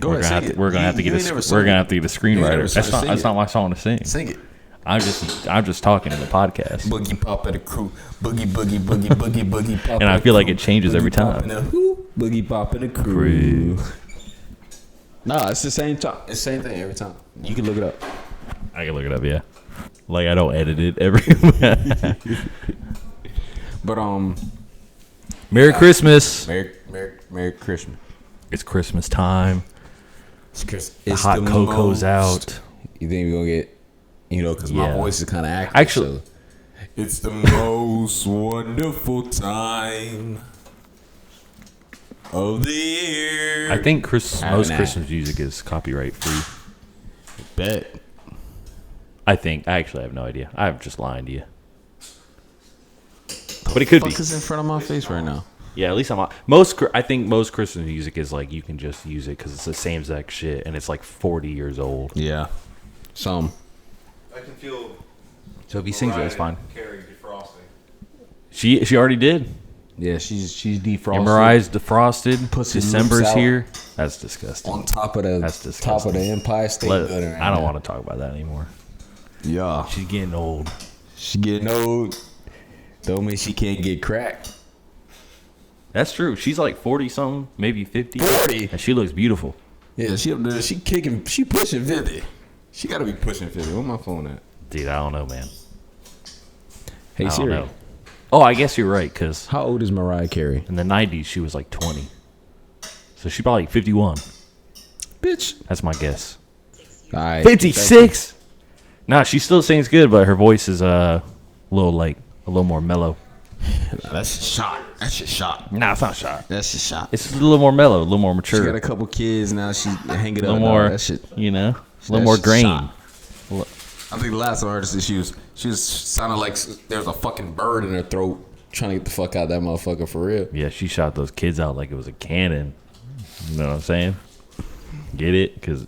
Go ahead, sing it. We're gonna have to get a screenwriter. That's not my song to sing. Sing it. I'm just talking in the podcast. Boogie pop at a crew. Boogie boogie boogie boogie boogie pop. And I feel like it changes every time. Boogie pop at a crew. Nah, it's the same time. It's the same thing every time. You can look it up. I can look it up. Yeah. Like I don't edit it every. But Merry Christmas. Merry Christmas. It's Christmas time. It's Christmas. The hot cocoa's out. You think we're gonna get? Because my voice is kind of active. Actually, so. It's the most wonderful time of the year. I think most Christmas music is copyright free. Bet. I think. I actually have no idea. I'm just lying to you. But it could be. What is in front of my face right now? Yeah, at least I think most Christmas music is like you can just use it because it's the same exact shit and it's like 40 years old. Yeah. I can feel. So if he sings it, it's fine. Carrie defrosting. She already did. Yeah, she's defrosted. And Mariah's defrosted. Pussy December's here. That's disgusting. On top of the Empire State Building. I don't want to talk about that anymore. Yeah, she's getting old. Don't mean she can't get cracked. That's true. She's like 40 something, maybe 50. 40, and she looks beautiful. Yeah, she pushing 50. She gotta be pushing 50. Where my phone at? Dude, I don't know, man. Hey Siri. Know. Oh, I guess you're right. Cause how old is Mariah Carey? In the 90s, she was like 20. So she's probably 51. Bitch. That's my guess. All right. 56. Nah, she still sings good, but her voice is a little more mellow. That's shot. Nah, it's not shot. That's a shot. It's a little more mellow, a little more mature. She got a couple kids now. She hang it up. A little more, that shit, a little more grain. I think the last artist she was sounded like there was a fucking bird in her throat trying to get the fuck out of that motherfucker for real. Yeah, she shot those kids out like it was a cannon. You know what I'm saying? Get it? Cause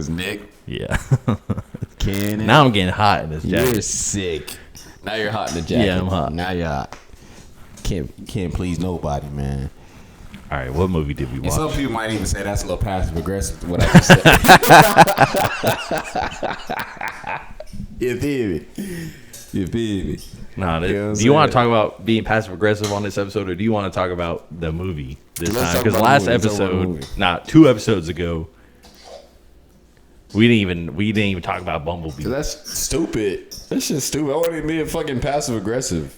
Nick. Yeah. Cannon. Now I'm getting hot in this jacket. You're sick. Now you're hot in the jacket. Yeah, I'm hot. Now you're hot. Can't please nobody, man. All right, what movie did we watch? And some people might even say that's a little passive aggressive to what I just said. You feel me? Nah, do you want to talk about being passive aggressive on this episode, or do you want to talk about the movie this time? Because last episode, 2 episodes ago, we didn't even talk about Bumblebee. That's stupid. That's just stupid. I want to be a fucking passive aggressive.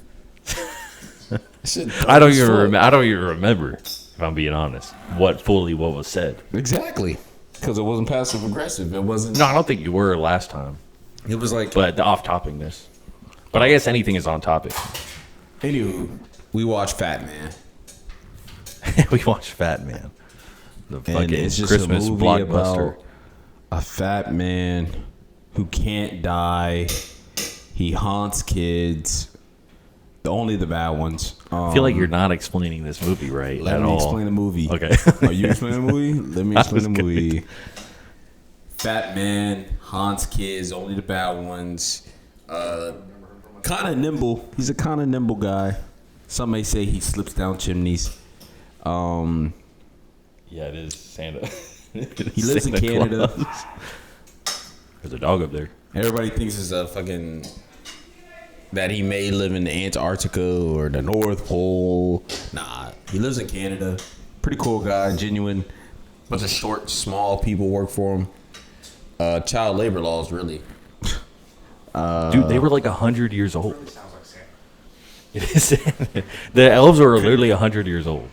I don't even remember, if I'm being honest, what was said. Exactly. Because it wasn't passive aggressive. It wasn't. No, I don't think you were last time. It was like. But the off topicness. But I guess anything is on topic. Anywho, we watched Fatman. We watched Fatman. The fucking it's just Christmas a movie blockbuster. About a fat man who can't die. He haunts kids. Only the bad ones. I feel like you're not explaining this movie right Let at me all. explain the movie. Okay. Are you explaining the movie? Let me explain the movie. Fat man haunts kids. Only the bad ones. Kind of nimble. He's a kind of nimble guy. Some may say he slips down chimneys. Yeah, it is Santa. He lives in Canada. There's a dog up there. Everybody thinks it's a fucking that he may live in the Antarctica or the North Pole. Nah, he lives in Canada. Pretty cool guy, genuine. Bunch of short, small people work for him. Child labor laws, really. Dude, they were like 100 years old. It is. The elves were literally 100 years old.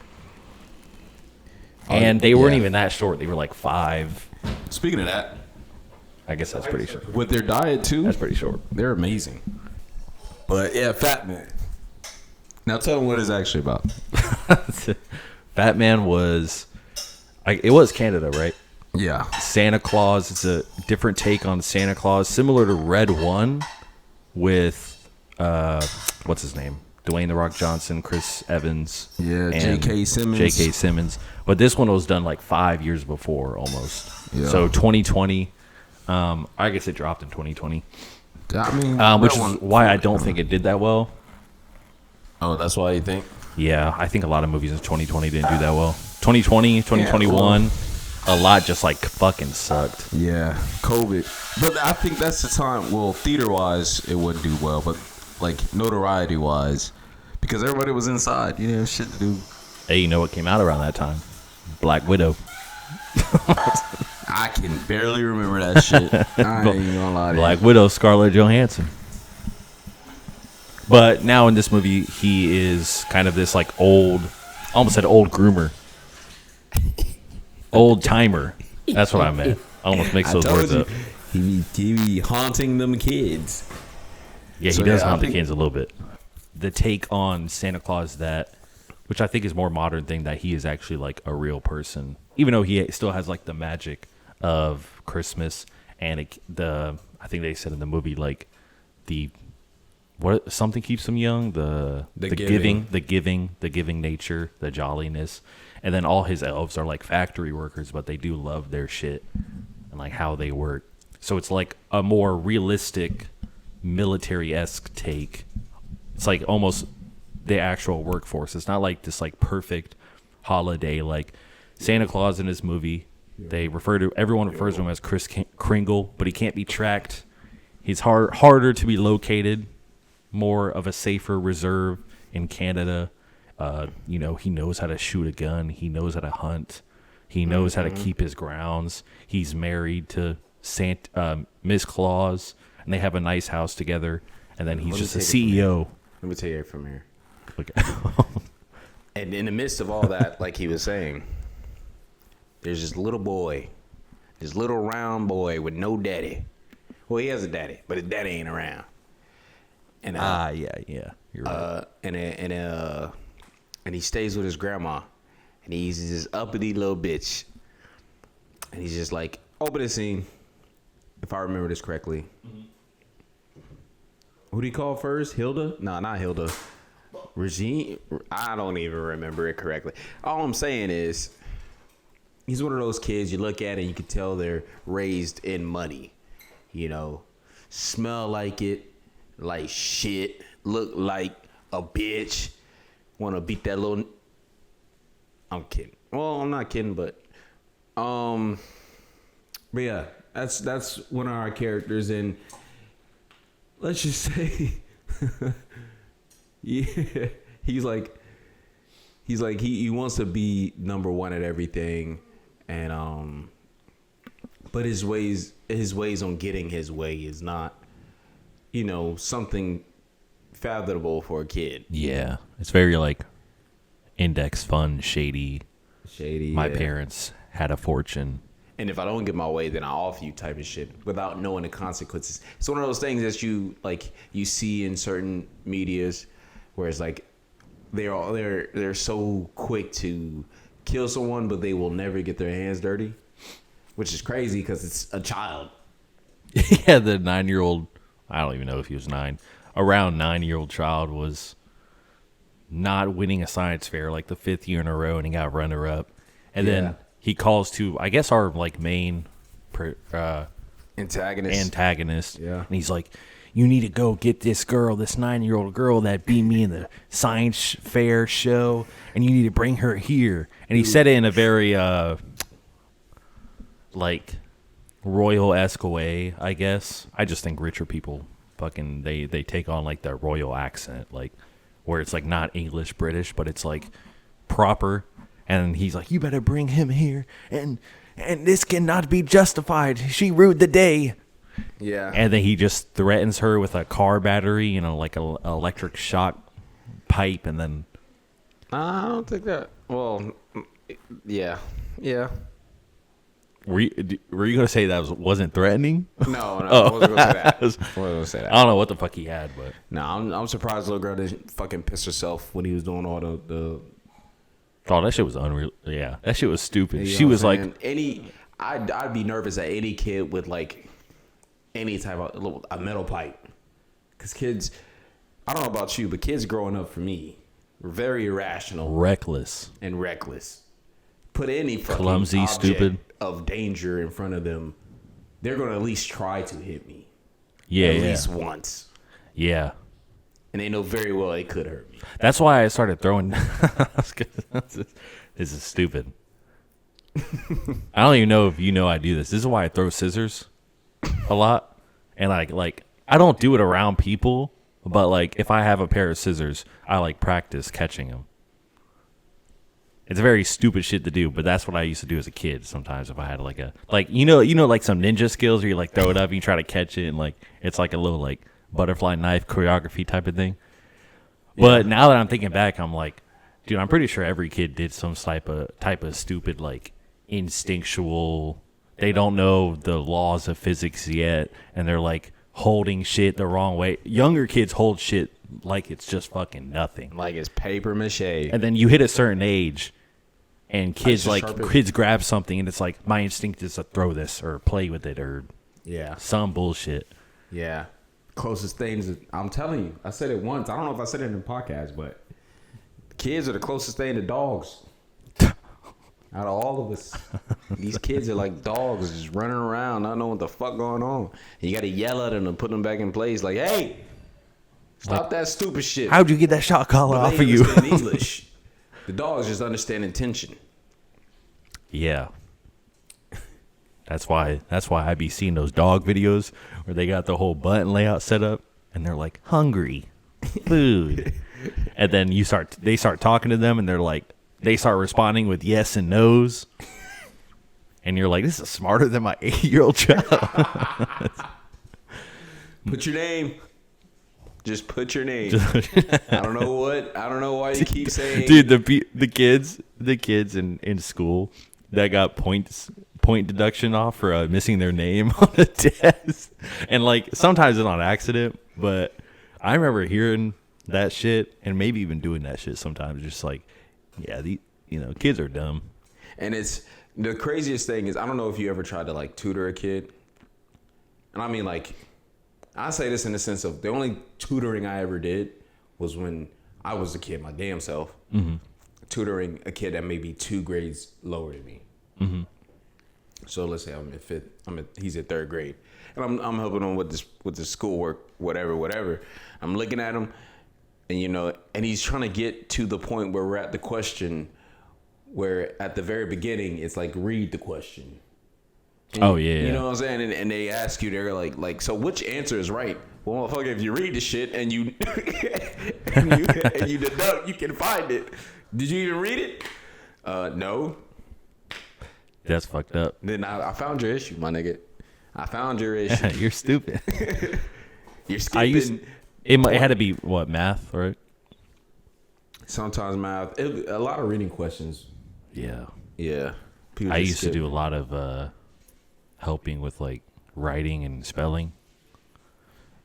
And they weren't even that short. They were like 5. Speaking of that, I guess that's pretty short. with their diet too, That's pretty short. they're amazing. But yeah, Fatman. Now tell them what it's actually about. Fatman was, it was Canada, right? Yeah. Santa Claus. It's a different take on Santa Claus, similar to Red One, with what's his name? Dwayne "The Rock" Johnson, Chris Evans, Yeah, and J.K. Simmons. J.K. Simmons. But this one was done like 5 years before, almost. Yeah. So 2020. I guess it dropped in 2020. I mean, Which is why I don't think it did that well. Oh, that's why you think? Yeah, I think a lot of movies in 2020 didn't do that well. 2020, 2021. a lot just like fucking sucked. Yeah, COVID. But I think that's the time. Well, theater wise, it wouldn't do well, but like notoriety wise, because everybody was inside. You know, shit to do. Hey, you know what came out around that time? Black Widow. I can barely remember that shit. I ain't even gonna lie to Black you. Widow, Scarlett Johansson. But now in this movie, he is kind of this like old, I almost said old groomer. Old timer. That's what I meant. I almost mix those words up. He be haunting them kids. Yeah, So, he does yeah, I haunt the think- kids a little bit. The take on Santa Claus which I think is more modern thing, that he is actually like a real person, even though he still has like the magic of Christmas and I think they said in the movie like something keeps him young, the giving nature, the jolliness, and then all his elves are like factory workers, but they do love their shit and like how they work. So it's like a more realistic military-esque take. It's like almost the actual workforce. It's not like this like perfect holiday like Santa Claus in this movie. Everyone refers to him as Kris Kringle, but he can't be tracked. He's harder to be located, more of a safer reserve in Canada. He knows how to shoot a gun. He knows how to hunt. He knows how to keep his grounds. He's married to Miss Claus, and they have a nice house together. And then he's just a CEO. Let me take it from here. Okay. And in the midst of all that, like he was saying, there's this little boy, this little round boy with no daddy. Well, he has a daddy, but his daddy ain't around. And yeah, you're right. And he stays with his grandma, and he's this uppity little bitch, and he's just like, open the scene, if I remember this correctly. Who do you call first? Hilda? No, not Hilda. Regine? I don't even remember it correctly. All I'm saying is, he's one of those kids you look at and you can tell they're raised in money. You know, smell like it, like shit, look like a bitch, want to beat that little. I'm kidding. Well, I'm not kidding, but yeah, that's one of our characters, and let's just say, yeah, he wants to be number one at everything, and but his ways on getting his way is not, something fathomable for a kid. Yeah, it's very like index fund, shady. My Yeah. parents had a fortune. And if I don't get my way, then I'll off you type of shit without knowing the consequences. It's one of those things that you see in certain medias where it's like they're so quick to kill someone, but they will never get their hands dirty, which is crazy because it's a child. Yeah, the 9-year-old, I don't even know if he was 9, around 9-year-old child was not winning a science fair like the 5th year in a row, and he got runner up. And then he calls to, I guess, our like main antagonist. Yeah. And he's like, you need to go get this girl, this 9-year-old girl that beat me in the science fair show, and you need to bring her here. And he said it in a very like royal-esque way, I guess. I just think richer people fucking they take on like the royal accent, like where it's like not English British, but it's like proper. And he's like, you better bring him here, and this cannot be justified. She ruined the day. Yeah. And then he just threatens her with a car battery, like an electric shock pipe, and then I don't think that. Well, yeah. were you gonna say that wasn't threatening? No, I wasn't gonna say that. I wasn't gonna say that. I don't know what the fuck he had, but No, I'm surprised the little girl didn't fucking piss herself when he was doing all the oh, that shit was unreal. Yeah, that shit was stupid. you know She what was I'm like, saying? I'd be nervous at any kid with like any type of a metal pipe, because kids, I don't know about you, but kids growing up for me were very irrational reckless. and reckless. Put any fucking Clumsy, object stupid. of danger in front of them, they're gonna at least try to hit me. Yeah, At yeah, least once. yeah. And they know very well they could hurt me. That's why I started throwing. This is stupid. I don't even know if you know I do this. This is why I throw scissors a lot. And like I don't do it around people, but like if I have a pair of scissors, I like practice catching them. It's very stupid shit to do, but that's what I used to do as a kid. Sometimes if I had like like some ninja skills where you like throw it up and you try to catch it, and like it's like a little like butterfly knife choreography type of thing. But now that I'm thinking back, I'm like, dude, I'm pretty sure every kid did some type of stupid like instinctual. They don't know the laws of physics yet, and they're like holding shit the wrong way. Younger kids hold shit like it's just fucking nothing. Like it's paper mache. And then you hit a certain age, and kids kids grab something, and it's like my instinct is to throw this or play with it or some bullshit. Yeah. Closest things, I'm telling you. I said it once. I don't know if I said it in the podcast, but kids are the closest thing to dogs. Out of all of us, these kids are like dogs, just running around, not knowing what the fuck going on. And you got to yell at them and put them back in place. Like, hey, stop that stupid shit. How'd you get that shot collar off of you? English. The dogs just understand intention. Yeah. That's why I be seeing those dog videos where they got the whole button layout set up and they're like, hungry, food. And then they start talking to them and they're like, they start responding with yes and no's. And you're like, this is smarter than my 8-year-old child. Put your name. Just put your name. I don't know why you keep saying. Dude, the kids in school that got point deduction off for missing their name on the test. And like sometimes it's on accident, but I remember hearing that shit and maybe even doing that shit sometimes. Just like, yeah, kids are dumb. And it's the craziest thing is I don't know if you ever tried to like tutor a kid. And I mean like I say this in the sense of the only tutoring I ever did was when I was a kid, my damn self, tutoring a kid that may be 2 grades lower than me. Mm-hmm. So let's say I'm in 5th, he's at 3rd grade, and I'm helping him with this schoolwork, whatever. I'm looking at him, and and he's trying to get to the point where we're at the question, where at the very beginning it's like read the question. And you know what I'm saying? And they ask you, they're like, so which answer is right? Well, motherfucker, if you read the shit and you and you deduct, you can find it. Did you even read it? No. That's fucked up. Then I found your issue, my nigga. I found your issue. You're stupid. You're skipping. It had to be what, math, right? Sometimes math. A lot of reading questions. Yeah. Yeah. I used to do a lot of helping with like writing and spelling,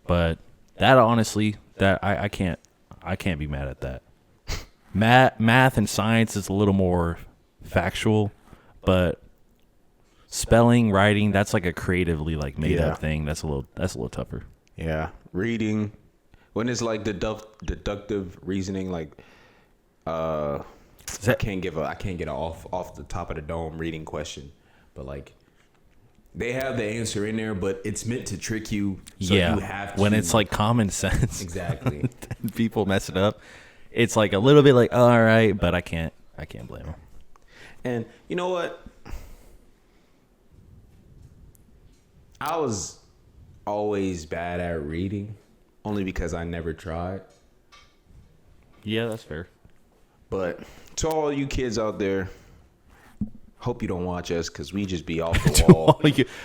but that honestly, that I can't be mad at that. Math and science is a little more factual, but spelling, writing, that's like a creatively like made up thing. That's a little tougher. Yeah, reading when it's like deductive reasoning, like I can't get an off the top of the dome reading question, but like they have the answer in there, but it's meant to trick you. So you have to, when it's like common sense. Exactly. People mess it up. It's like a little bit like, all right, but I can't blame them. And you know what? I was always bad at reading, only because I never tried. Yeah, that's fair. But to all you kids out there, hope you don't watch us because we just be off the wall.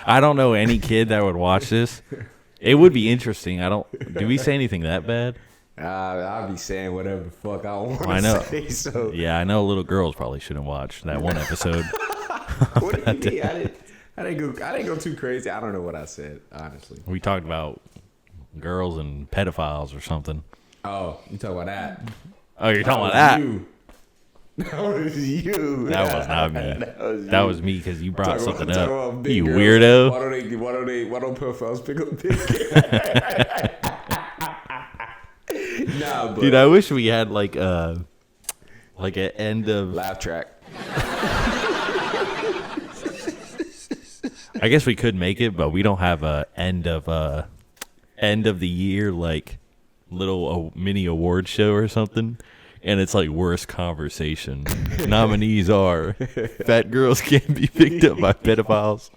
I don't know any kid that would watch this. It would be interesting. Do we say anything that bad? I'll be saying whatever the fuck I want to say. So. Yeah, I know little girls probably shouldn't watch that one episode. What do you mean? I didn't go too crazy. I don't know what I said, honestly. We talked about girls and pedophiles or something. Oh, you talking about that? Oh, you're talking about that? You. That was you. That was not me. That was me because you brought something up. You girls. Weirdo. Why don't pedophiles pick up big? Nah, but dude, I wish we had like an end of laugh track. I guess we could make it, but we don't have a end of the year like little mini award show or something. and it's like worst conversation. Nominees are fat girls can't be picked up by pedophiles.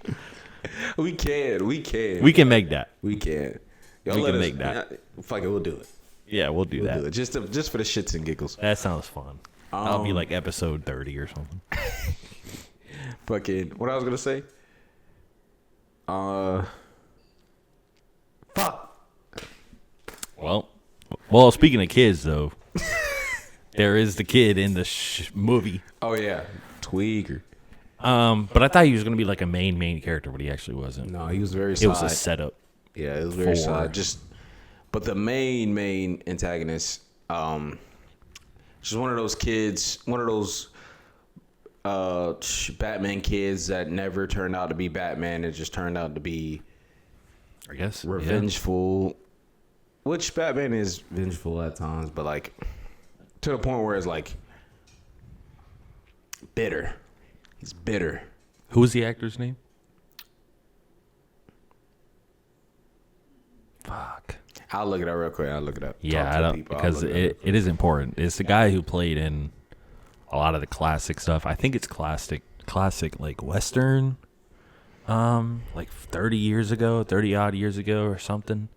We can We can make that. we can We can make that. Fuck it, we'll do it. Yeah, we'll do that. Do it. Just for the shits and giggles. That sounds fun. That'll be like episode 30 or something. Fucking what I was gonna say. Fuck. Well, speaking of kids though, there is the kid in the movie. Oh yeah, Tweaker. But I thought he was gonna be like a main character, but he actually wasn't. No, he was very. It was a setup. Yeah, it was very for- side. But the main antagonist, just one of those kids, one of those Batman kids that never turned out to be Batman. It just turned out to be, I guess, revengeful. Which Batman is vengeful at times, but like to the point where it's like bitter. He's bitter. Who was the actor's name? Fuck. I'll look it up real quick. I'll look it up. Yeah, Talk I to don't people. I'll because look it up. it is important. It's the guy who played in a lot of the classic stuff. I think it's classic like Western, like 30 odd years ago or something.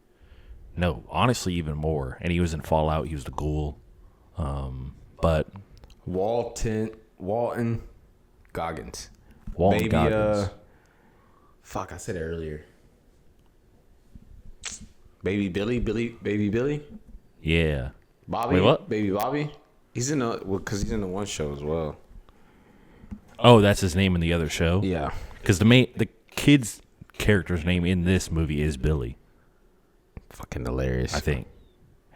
No, honestly, even more. And he was in Fallout. He was the ghoul. But Walton Goggins. Walton Goggins. Fuck, I said it earlier. Baby Billy. Yeah. Bobby. Wait, what? Baby Bobby. He's in because he's in the one show as well. Oh, that's his name in the other show. Yeah. Because the kid's character's name in this movie is Billy, Fucking hilarious. I think.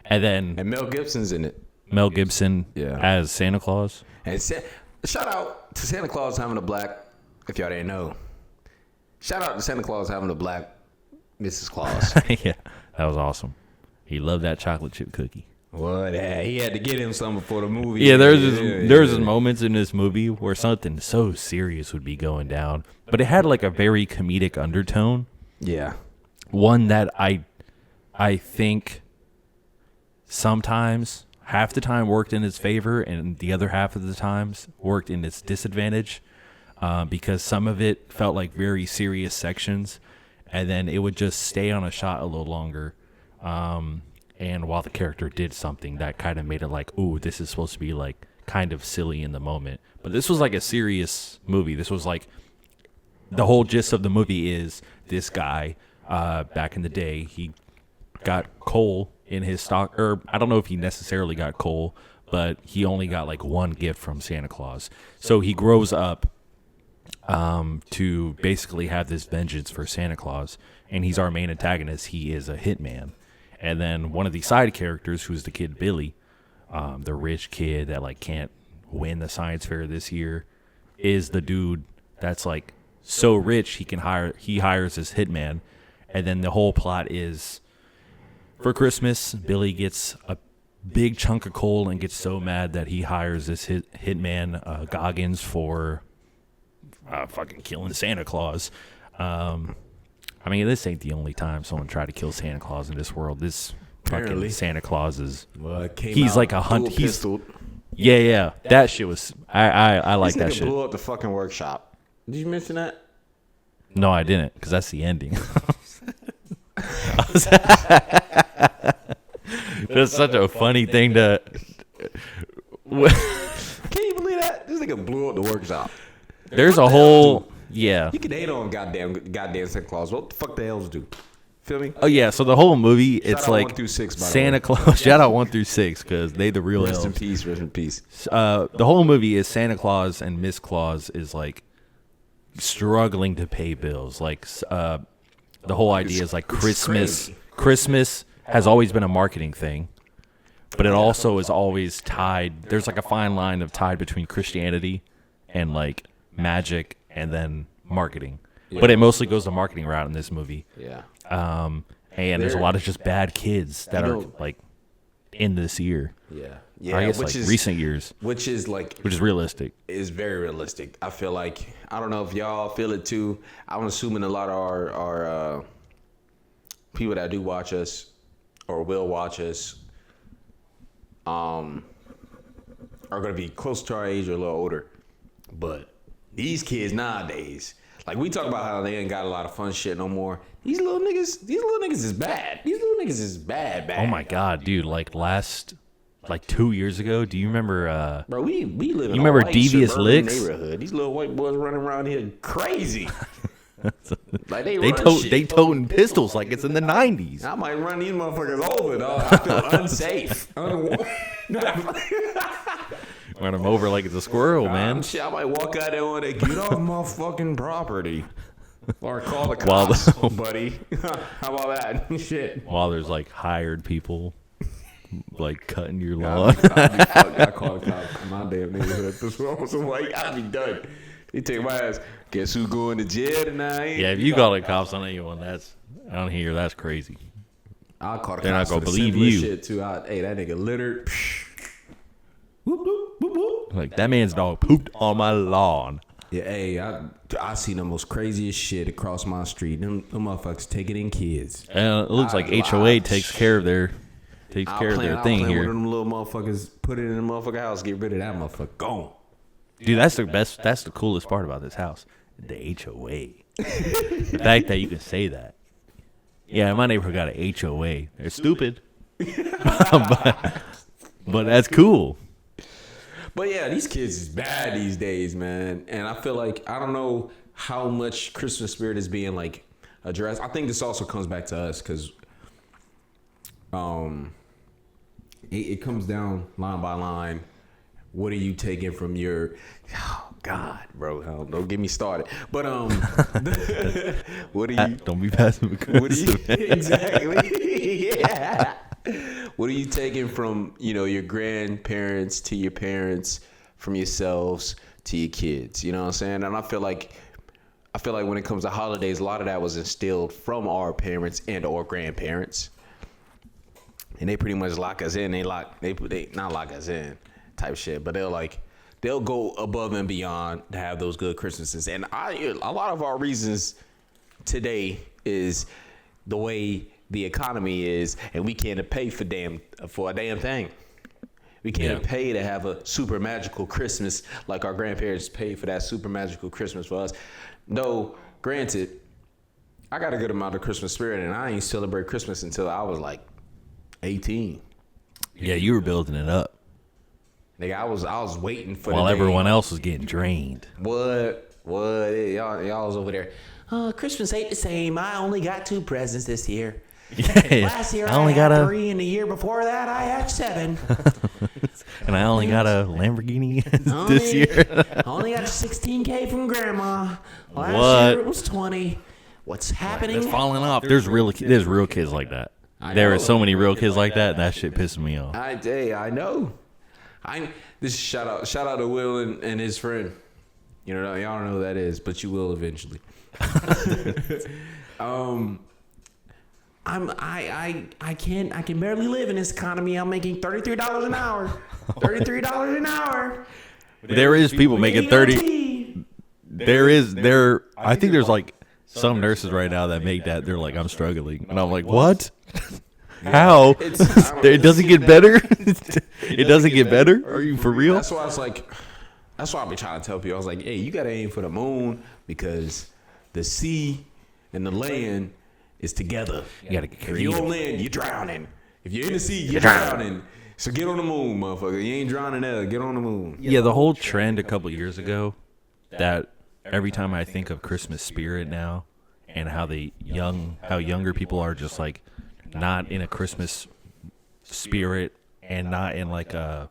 And then And Mel Gibson's in it. Mel Gibson Yeah. as Santa Claus. And shout out to Santa Claus having a black. If y'all didn't know. Shout out to Santa Claus having a black Mrs. Claus. Yeah, that was awesome. He loved that chocolate chip cookie. What? He had to get him some before the movie. Yeah, there's moments in this movie where something so serious would be going down, but it had like a very comedic undertone. Yeah. One that I think sometimes half the time worked in its favor and the other half of the times worked in its disadvantage, because some of it felt like very serious sections and then it would just stay on a shot a little longer. And while the character did something that kind of made it like, ooh, this is supposed to be like kind of silly in the moment. But this was like a serious movie. This was like the whole gist of the movie is this guy, back in the day, he got coal in his stock, or I don't know if he necessarily got coal, but he only got like one gift from Santa Claus. So he grows up to basically have this vengeance for Santa Claus, and he's our main antagonist. He is a hitman. And then one of the side characters, who's the kid Billy, the rich kid that like can't win the science fair this year, is the dude that's like so rich he hires his hitman. And then the whole plot is, for Christmas, Billy gets a big chunk of coal and gets so mad that he hires this hitman, Goggins, for fucking killing Santa Claus. I mean, this ain't the only time someone tried to kill Santa Claus in this world. This Apparently. fucking Santa Claus is. Well, He's like a hunt. Yeah. That shit was. I like that shit. Blew up the fucking workshop. Did you mention that? No, I didn't, because that's the ending. That's such a funny thing to. Can you believe that? This nigga blew up the workshop. There's a whole. Yeah. You can hate on goddamn Santa Claus. What the fuck the hell's do? Feel me? Oh yeah. So the whole movie, Shout it's out like 1 through 6, by the Santa way. Claus. Shout out 1 through 6 because they the real Rest in elves. peace. Rest in peace. The whole movie is Santa Claus and Miss Claus is like struggling to pay bills. Like the whole idea is like Christmas. crazy. Christmas has always been a marketing thing, but it also is always tied. There's like a fine line of tied between Christianity and like magic and then marketing. But it mostly goes the marketing route in this movie. Yeah. And there's a lot of just bad kids that are like in this year. Yeah. Or I guess like recent years, Which is like which is realistic. is very realistic. I feel like I don't know if y'all feel it too. I'm assuming a lot of our people that do watch us or will watch us are gonna be close to our age or a little older. But these kids nowadays, like we talk about how they ain't got a lot of fun shit no more. These little niggas is bad. These little niggas is bad. Oh my god, dude! Like 2 years ago, do you remember? Bro, we live in you a remember white Devious suburban Licks? neighborhood. These little white boys running around here crazy. Like they toting pistols like it's in the 90s. I might run these motherfuckers over, dog. I feel unsafe. Run them over like it's a squirrel, man. Shit, I might walk out there and get off my fucking property. Or call the cops, buddy. How about that? Shit. While there's like hired people like cutting your lawn. I call the cops in my damn neighborhood. So like, I'd be done. They take my ass. Guess who going to jail tonight? Yeah, if you call the cops on anyone, I hear that's crazy. I'll call the They're cops. not gonna for the believe simplest you. Shit too. Hey, that nigga littered. Whoop, whoop, whoop, whoop. Like that man's dog pooped on my lawn. Yeah, hey, I seen the most craziest shit across my street. Them motherfuckers taking in kids. And it looks like HOA takes care of their thing here. One of them little motherfuckers put it in the motherfucker house, get rid of that motherfucker. Gone. Dude, that's the best. That's the coolest part about this house. The HOA. The fact that you can say that. Yeah, my neighborhood got an HOA. They're stupid. but that's cool. But yeah, these kids is bad these days, man. And I feel like I don't know how much Christmas spirit is being like addressed. I think this also comes back to us because it comes down line by line. What are you taking from your? Oh God, bro, don't get me started. But what are you? Don't be passive aggressive. Exactly. Yeah. What are you taking from your grandparents to your parents, from yourselves to your kids? You know what I'm saying? And I feel like when it comes to holidays, a lot of that was instilled from our parents and or grandparents, and they pretty much lock us in. They not lock us in type shit, but they'll go above and beyond to have those good Christmases. And a lot of our reasons today is the way the economy is, and we can't pay for a damn thing. We can't pay to have a super magical Christmas like our grandparents paid for that super magical Christmas for us. Though, granted, I got a good amount of Christmas spirit, and I ain't celebrate Christmas until I was like 18. Yeah, you were building it up. Nigga, I was waiting for while the everyone else was getting drained. What? Y'all was over there. Christmas ain't the same. I only got 2 presents this year. Yeah, Last year I had 3, and the year before that I had 7. And I only got a Lamborghini this year. I only got $16K from Grandma. Last year it was 20. What's happening? It's falling off. There's real kids like that. There are so many real kids like that. And that shit pisses me off. I know. This is shout out to Will and his friend. Y'all don't know who that is, but you will eventually. I can barely live in this economy. I'm making $33 an hour. $33 an hour. There is people making 30. I think there's like some nurses right now that make that. They're like, I'm struggling. And I'm like, what? How? It doesn't get better? It doesn't get better? Are you for real? That's why I be trying to tell people. I was like, hey, you got to aim for the moon because the sea and the land is together. You got to get creative. If you're on land, you're drowning. If you're in the sea, you're drowning. So get on the moon, motherfucker. You ain't drowning there. Get on the moon. Yeah, the whole trend a couple years ago that every time I think of Christmas spirit now and how younger people are just like not in a Christmas spirit and not in like a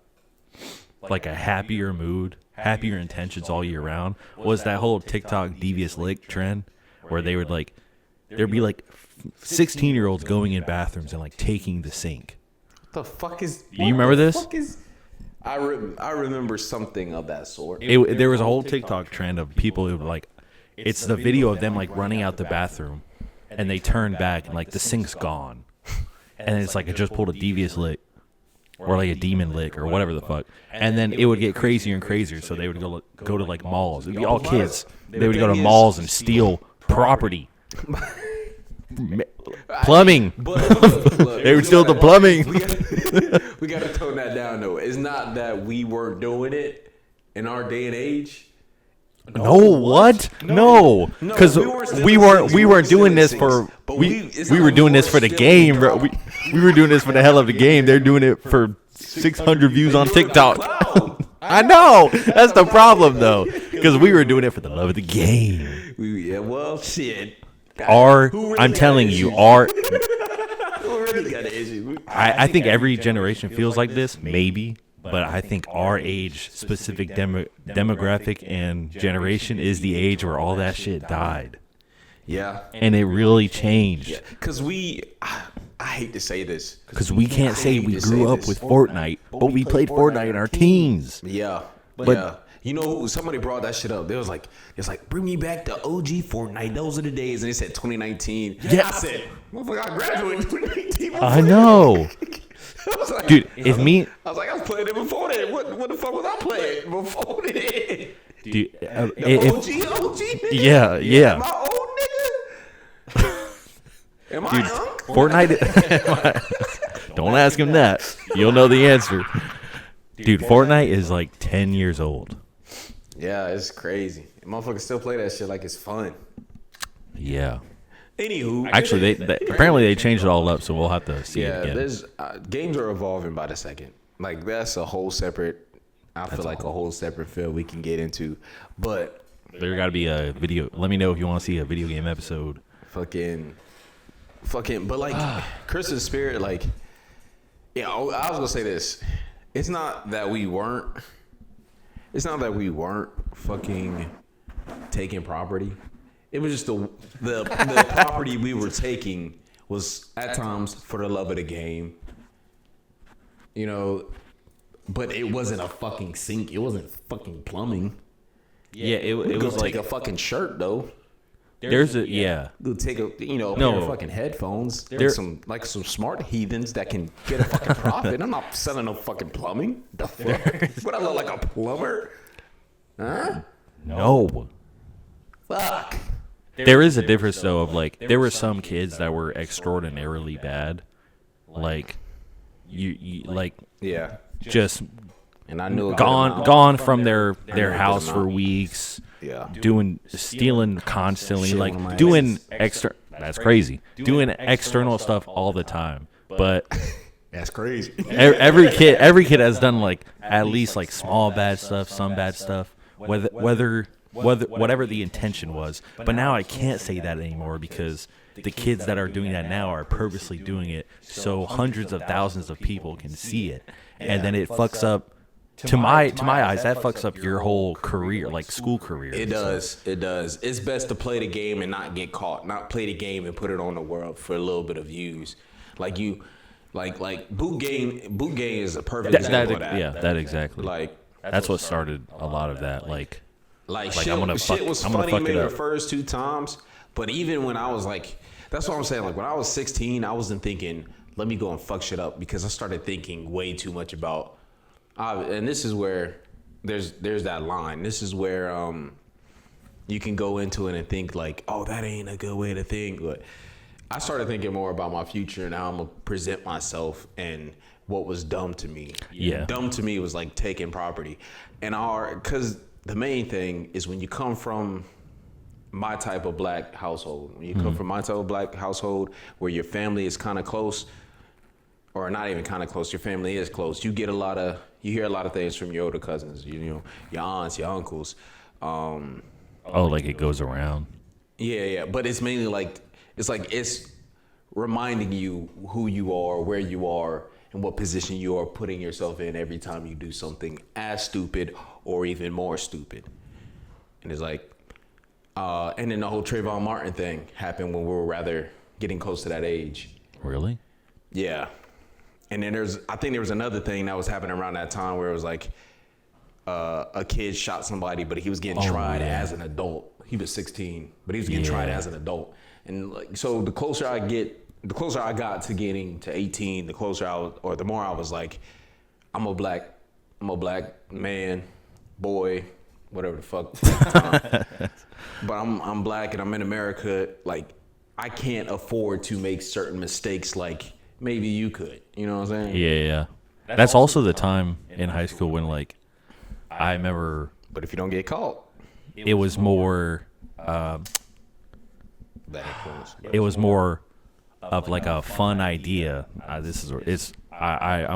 happier mood, happier intentions all year round was that whole TikTok devious lick trend where there'd be like 16-year-olds going in bathrooms and like taking the sink. What the fuck is? Do you remember this? I remember something of that sort. There was a whole TikTok trend of people who like, it's the video of them like running out the bathroom and they turn back and like the sink's gone. And it's like I just pulled a devious lick or like a demon lick or whatever the fuck. And then it would get crazier and crazier. So they would go to like malls. It'd be all kids. They would go to malls and steal property. Plumbing. They would steal the plumbing. We gotta tone that down though. It's not that we weren't doing it in our day and age. No, what? No, because we weren't doing this for we were doing this for the game, bro. We were doing this for the hell of the game. They're doing it for 600 views on TikTok. I know that's the problem though, because we were doing it for the love of the game. Yeah, well, shit. I'm telling you, Who really got an issue? I think every generation feels like this, maybe. But I think our age specific demographic and generation is the age where all that shit died. Yeah. And it really changed. Yeah. Because I hate to say this. Because we can't say we grew up with Fortnite, but we played Fortnite in our teens. Yeah. But yeah. You know, somebody brought that shit up. They was like, bring me back to OG Fortnite. Those are the days. And they said 2019. Yeah. I said, motherfucker, I graduated in 2019. I know. I was like, Dude, I was playing it before that. What the fuck was I playing before that? Dude, OG, nigga? Yeah. Am I old, nigga? Am I young? Fortnite. Don't ask him that. You'll know the answer. Dude, Fortnite is like 10 years old. Yeah, it's crazy. Motherfuckers still play that shit like it's fun. Yeah. Anywho, actually, they apparently they changed it all up, so we'll have to see it again. There's games are evolving by the second. Like that's a whole separate. I feel like a whole separate field we can get into, but there got to be a video. Let me know if you want to see a video game episode. Fucking, but like Christmas spirit, like yeah. I was gonna say this. It's not that we weren't fucking taking property. It was just the property we were taking was at times for the love of the game. You know, but it wasn't a fucking sink. It wasn't fucking plumbing. Yeah, it was like take a fucking shirt though. There's a yeah. Go take a pair of fucking headphones. There's some smart heathens that can get a fucking profit. I'm not selling no fucking plumbing. The fuck? What I look like a plumber? Huh? No. Fuck. There is a difference though of like there were some kids that were extraordinarily bad, like you like yeah, just and I knew gone from their house for weeks, yeah, stealing constantly, Shit, like doing extra. That's crazy. Doing external stuff all the time, but that's crazy. every kid has done like at least like small bad stuff, some bad stuff, whatever the intention was. But now I can't say that anymore because the kids that are doing that now are purposely doing it so hundreds of thousands of people can see it, and then it fucks up. To my eyes, that fucks up your whole career, like school career. It does. It's best to play the game and not get caught. Not play the game and put it on the world for a little bit of views. Like boot game is a perfect example of that. Yeah, that exactly. Like that's what started a lot of that. Like shit, I'm gonna shit was I'm gonna funny fuck maybe it the up. first 2 times, but even when I was like, that's what I'm saying. Like when I was 16, I wasn't thinking, let me go and fuck shit up, because I started thinking way too much about. And this is where there's that line. This is where you can go into it and think like, oh, that ain't a good way to think. But I started thinking more about my future and how I'm gonna present myself and what was dumb to me. Yeah, dumb to me was like taking property, and because the main thing is when you come from my type of black household, when you come from my type of black household where your family is kind of close. Or not even kind of close. Your family is close. You hear a lot of things from your older cousins. You know, your aunts, your uncles. Like it goes around. Yeah. But it's mainly like it's reminding you who you are, where you are, and what position you are putting yourself in every time you do something as stupid or even more stupid. And it's like, and then the whole Trayvon Martin thing happened when we were rather getting close to that age. Really? Yeah. And then I think there was another thing that was happening around that time where it was like a kid shot somebody, but he was getting tried as an adult. He was 16, but he was getting tried as an adult. And like, so the closer I got to getting to 18, the more I was like, I'm a black man, boy, whatever the fuck. But I'm black and I'm in America. Like, I can't afford to make certain mistakes like maybe you could. You know what I'm saying? Yeah. That's also the time in high school when, like, I remember. But if you don't get caught, it was more. It was more of like a fun idea. I'm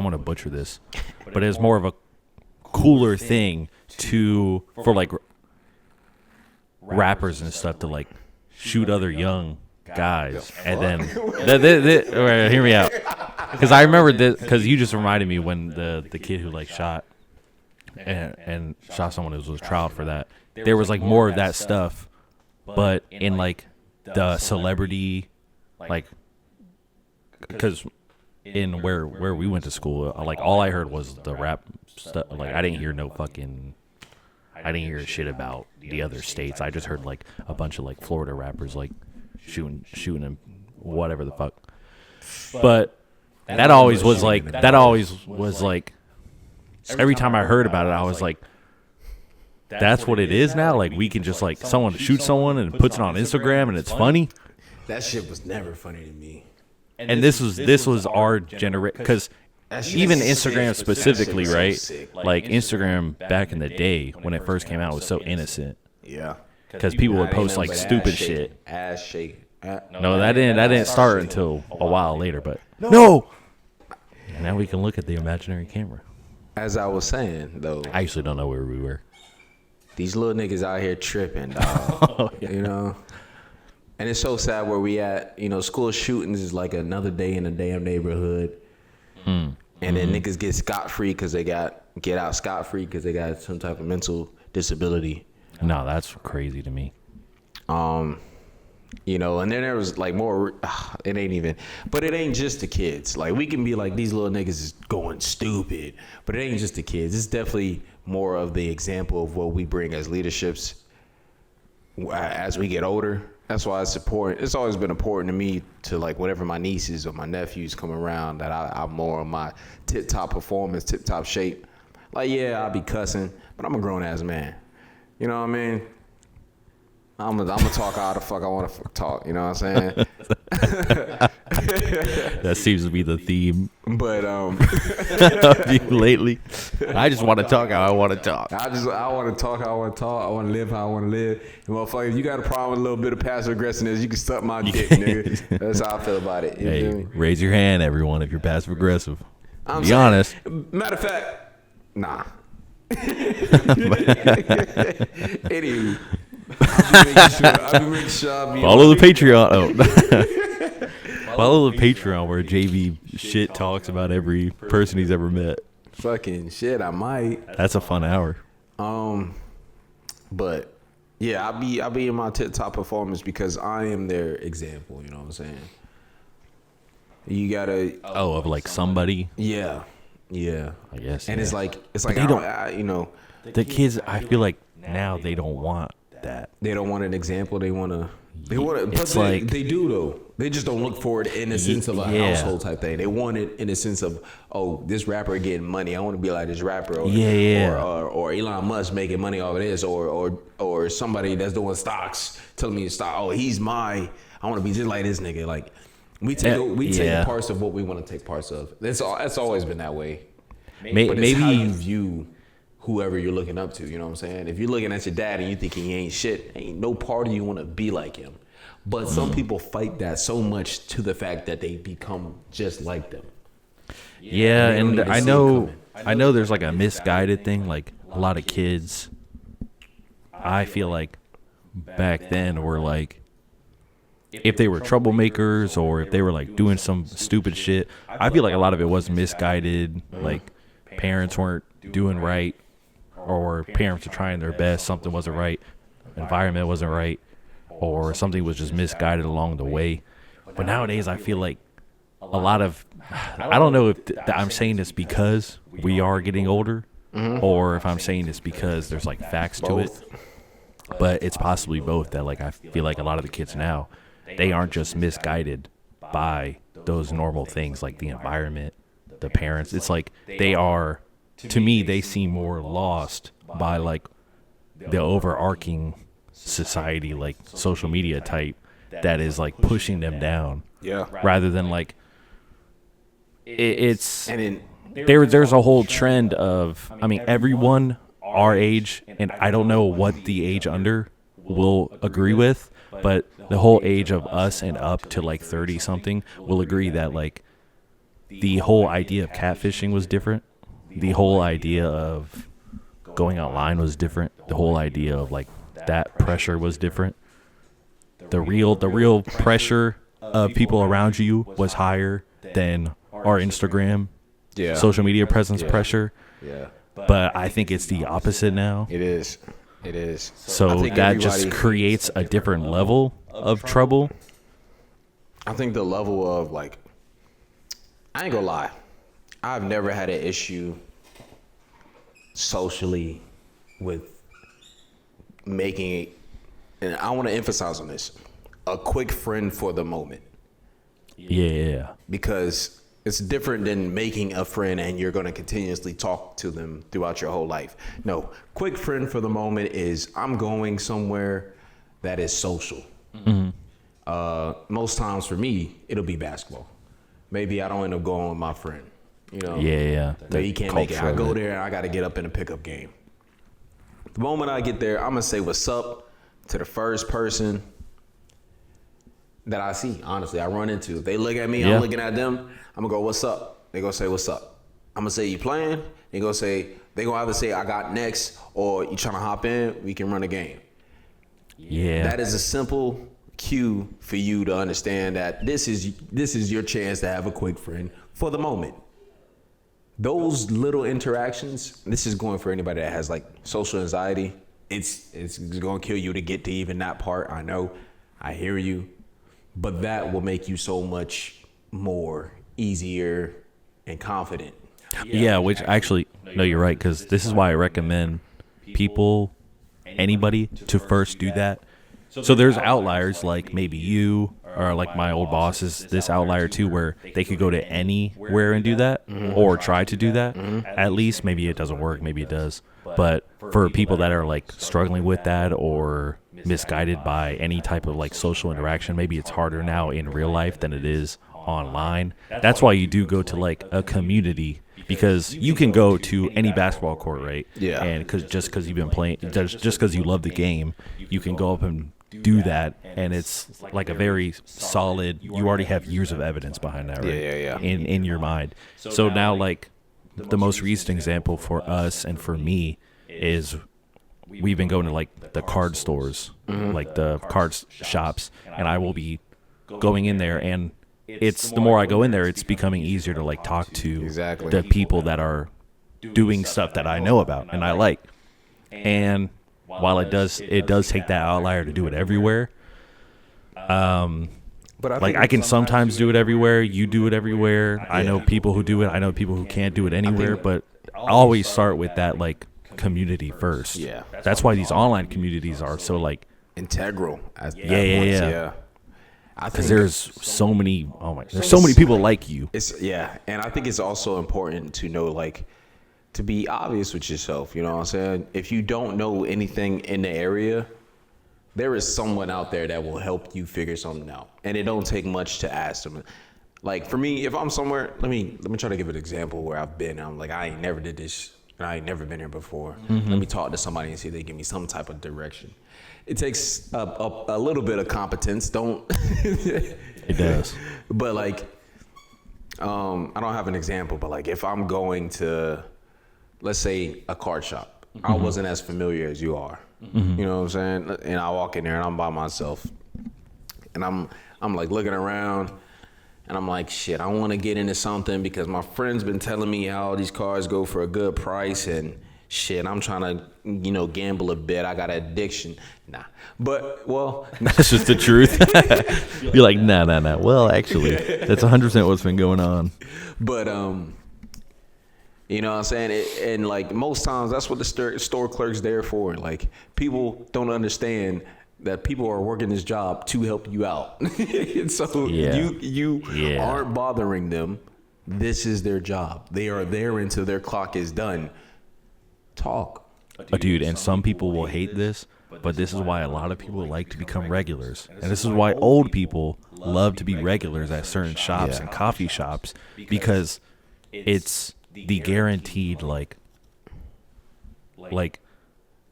gonna butcher this, but it was more of a cooler thing for like rappers and stuff to like shoot other young guys, and then right, hear me out, because I remember this, because you just reminded me when the kid who like shot and shot someone who was trialed for that. There was like more of that stuff, but in like the celebrity, like, because in where we went to school, like all I heard was the rap stuff. Like I didn't hear shit about the other states. I just heard like a bunch of like Florida rappers like shooting and whatever the fuck. But that always was like every time I heard about it, I was like, that's what it is now. Like we can just like someone shoots someone and puts it on Instagram and it's funny. That shit was never funny to me. And this was our generation, because even Instagram specifically, right? Like Instagram back in the day when it first came out was so innocent. Yeah. Because people would post like stupid shit. Ass shake. No, that didn't start until a while later. But no. And now we can look at the imaginary camera. As I was saying though, I actually don't know where we were. These little niggas out here tripping, dog. You know? And it's so sad where we at. You know, school shootings is like another day in a damn neighborhood. And then niggas get scot-free because they get out scot-free because they got some type of mental disability. No, that's crazy to me. You know, and then there was like more, it ain't just the kids. Like we can be like, these little niggas is going stupid, but it ain't just the kids. It's definitely more of the example of what we bring as leaderships as we get older. That's why it's important. It's always been important to me to like whenever my nieces or my nephews come around that I'm more on my tip-top performance, tip-top shape. Like, yeah, I'll be cussing, but I'm a grown-ass man. You know what I mean? I'm gonna talk how the fuck I want to talk. You know what I'm saying? That seems to be the theme. But of you lately. I just want to talk how I want to talk. I want to talk how I want to talk. I want to live how I want to live. And motherfucker, if you got a problem with a little bit of passive aggressiveness, you can suck my dick, nigga. That's how I feel about it. You feel me? Raise your hand, everyone, if you're passive aggressive. Be honest. Matter of fact, nah. Anywho. I'll be making sure follow the Patreon. Follow the Patreon where JV shit talks about every person he's ever met. Fucking shit, I might. That's a fun hour. But yeah, I'll be in my tip-top performance because I am their example. You know what I'm saying? You gotta. Oh, of like somebody. Yeah. I guess. And yeah. it's like they don't. You know, the kids. I feel like now they don't want that. They don't want an example. They want to. It's but like they do though. They just don't look for it in the sense of a household type thing. They want it in the sense of, oh, this rapper getting money. I want to be like this rapper. Or Elon Musk making money off of this. Or somebody that's doing stocks telling me to stock. Oh, I want to be just like this nigga. Like we take parts of what we want to take parts of. That's always been that way. But it's how you view whoever you're looking up to, you know what I'm saying? If you're looking at your dad and you think he ain't shit, ain't no part of you want to be like him. But some people fight that so much to the fact that they become just like them. Yeah, and I know there's like a misguided thing. Like a lot of kids, I feel like back then were like, if they were troublemakers or if they were like doing some stupid shit, I feel like a lot of it was misguided. Like parents weren't doing right, or parents are trying their best, something wasn't right, environment wasn't right, or something was just misguided along the way. But nowadays I feel like a lot of, I don't know if I'm saying this because we are getting older, or if I'm saying this because there's like facts to it, but it's possibly both. That like I feel like a lot of the kids now, they aren't just misguided by those normal things like the environment, the parents. It's like they are, to me, they seem more lost by like the overarching society, like social media type, that is like pushing them down. Yeah. Rather than like it's And then there's a whole trend of, I mean, everyone our age, and I don't know what the age under will agree with, but the whole age of us and up to like 30 something will agree that like the whole idea of catfishing was different. The whole idea of going online was different. The whole idea of like that pressure was different. The real pressure of people around you was higher than our Instagram, social media presence pressure. Yeah. But I think it's the opposite now. It is. So that just creates a different level of trouble. I think the level of like, I ain't gonna lie, I've never had an issue socially with making, and I want to emphasize on this, a quick friend for the moment. Yeah. Because it's different than making a friend and you're going to continuously talk to them throughout your whole life. No, quick friend for the moment is I'm going somewhere that is social. Most times for me, it'll be basketball. Maybe I don't end up going with my friend. You know, Yeah. that he can't make it. I go there and I got to get up in a pickup game. The moment I get there, I'm gonna say what's up to the first person that I see. Honestly, I run into. If they look at me, I'm looking at them. I'm gonna go, "What's up?" They gonna say, "What's up?" I'm gonna say, "You playing?" They gonna either say, "I got next," or "You trying to hop in? We can run a game." Yeah. That is a simple cue for you to understand that this is your chance to have a quick friend for the moment. Those little interactions, this is going for anybody that has like social anxiety. It's going to kill you to get to even that part. I know, I hear you, but that will make you so much more easier and confident. Yeah, which actually, no, you're right, because this is why I recommend anybody to first do that. So there's outliers like maybe you or like my old boss is this outlier too, where they could go to anywhere and do that or try to do that. At least maybe it doesn't work, maybe it does. But for people that are like struggling with that or misguided by any type of like social interaction, maybe it's harder now in real life than it is online. That's why you do go to like a community, because you can go to any basketball court, right? Yeah. And just because you've been playing, just because you love the game, you can go up and do that, and it's like a very solid, you already have years of evidence behind that, right? Yeah. In your mind. So now, like, the most recent example for us and for me is we've been going to like the card stores, like the card shops, and I will be going in there, and it's the more I go in there, it's becoming easier to like talk to the people that are doing stuff that I know about and I like. And while it does take that outlier to do it everywhere, but I can sometimes do it everywhere. You do it everywhere. I know people who do it. I know people who can't do it anywhere. But I always start with that like community first. Yeah, that's why these online communities are so like integral. Yeah. Because there's so many. There's so many people like you. And I think it's also important to know like, to be obvious with yourself, you know what I'm saying? If you don't know anything in the area, there is someone out there that will help you figure something out. And it don't take much to ask them. Like for me, if I'm somewhere, let me try to give an example where I've been. I'm like, I ain't never did this, and I ain't never been here before. Let me talk to somebody and see if they give me some type of direction. It takes a little bit of competence. It does. But like, I don't have an example, but like if I'm going to, let's say, a card shop. I wasn't as familiar as you are. You know what I'm saying? And I walk in there and I'm by myself. And I'm like looking around and I'm like, shit, I want to get into something because my friend's been telling me how these cards go for a good price and shit, I'm trying to, gamble a bit. I got an addiction. Nah. But, well. That's just the truth. You're like, nah. Well, actually, that's 100% what's been going on. But, you know what I'm saying? And like most times, that's what the store clerk's there for. Like people don't understand that people are working this job to help you out. So you aren't bothering them. This is their job. They are there until their clock is done. Talk. Dude, and some people will hate this, but this is why a lot of people like to become regulars. And this is why old people love to be regulars at certain shops and coffee shops because it's the guaranteed like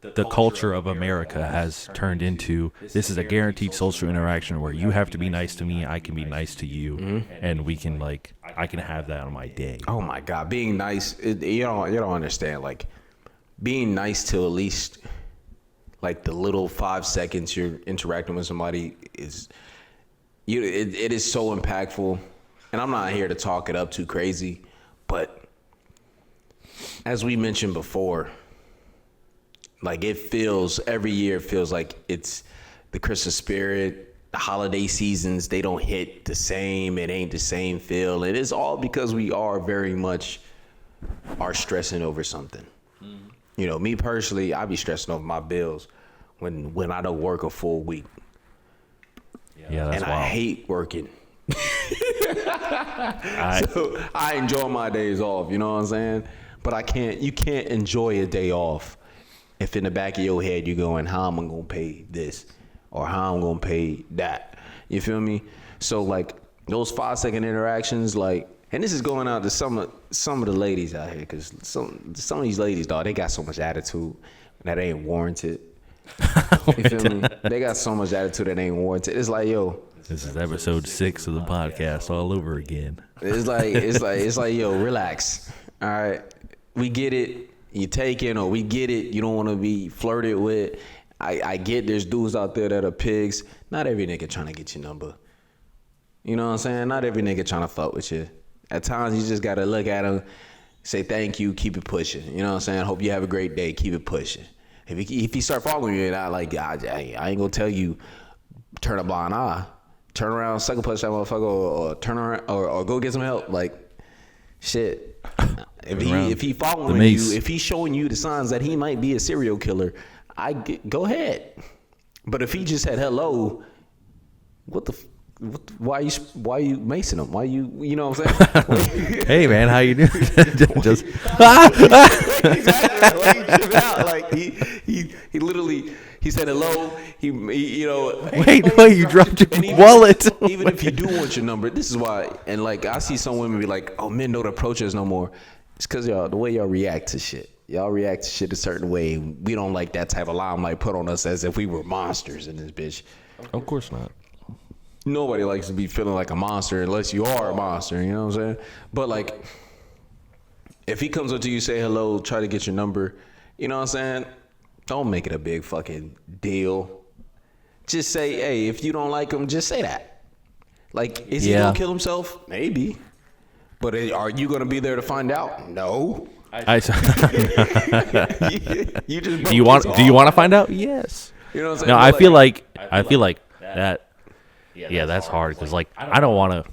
the culture of America has turned into this is a guaranteed social interaction where you have to be nice to me, I can be nice to you, and we can like I can have that on my day. Oh my God, being nice, you don't understand. Like being nice to at least like the little 5 seconds you're interacting with somebody is it is so impactful. And I'm not here to talk it up too crazy, but as we mentioned before, like every year feels like it's the Christmas spirit, the holiday seasons, they don't hit the same. It ain't the same feel. It is all because we are very much are stressing over something. You know, me personally, I be stressing over my bills when I don't work a full week. Yeah, that's and wild. I hate working. So I enjoy my days off, you know what I'm saying? But you can't enjoy a day off if in the back of your head you're going, how am I going to pay this? Or how I'm going to pay that? You feel me? So like those 5-second interactions, like, and this is going out to some of the ladies out here, because some of these ladies, dog, they got so much attitude that ain't warranted. You feel me? They got so much attitude that ain't warranted. It's like, yo, this is episode 6 of the podcast all over again. It's like, yo, relax. All right, we get it. You taking, or we get it. You don't want to be flirted with. I get there's dudes out there that are pigs. Not every nigga trying to get your number. You know what I'm saying? Not every nigga trying to fuck with you. At times you just gotta look at him, say thank you, keep it pushing. You know what I'm saying? Hope you have a great day. Keep it pushing. If he start following you, and I ain't gonna tell you turn a blind eye. Turn around, sucker punch that motherfucker, or turn around, or go get some help. Like, shit. If he following you, if he's showing you the signs that he might be a serial killer, go ahead. But if he just said hello, why you macing him? Why you know what I'm saying? Hey man, how you doing? Just like he literally he said hello. He you know. Wait, you dropped your wallet. Even if you do want your number, this is why. And like I see some women be like, "Oh, men don't approach us no more." It's because y'all the way y'all react to shit. Y'all react to shit a certain way. We don't like that type of limelight put on us as if we were monsters in this bitch. Of course not. Nobody likes to be feeling like a monster unless you are a monster, you know what I'm saying? But like, if he comes up to you, say hello, try to get your number, you know what I'm saying? Don't make it a big fucking deal. Just say, hey, if you don't like him, just say that. Like, is he gonna kill himself? Maybe. But are you gonna be there to find out? No. You just do you want to find out? Yes. You know what I'm saying? No, I feel like that. Yeah, that's hard because like I don't want to.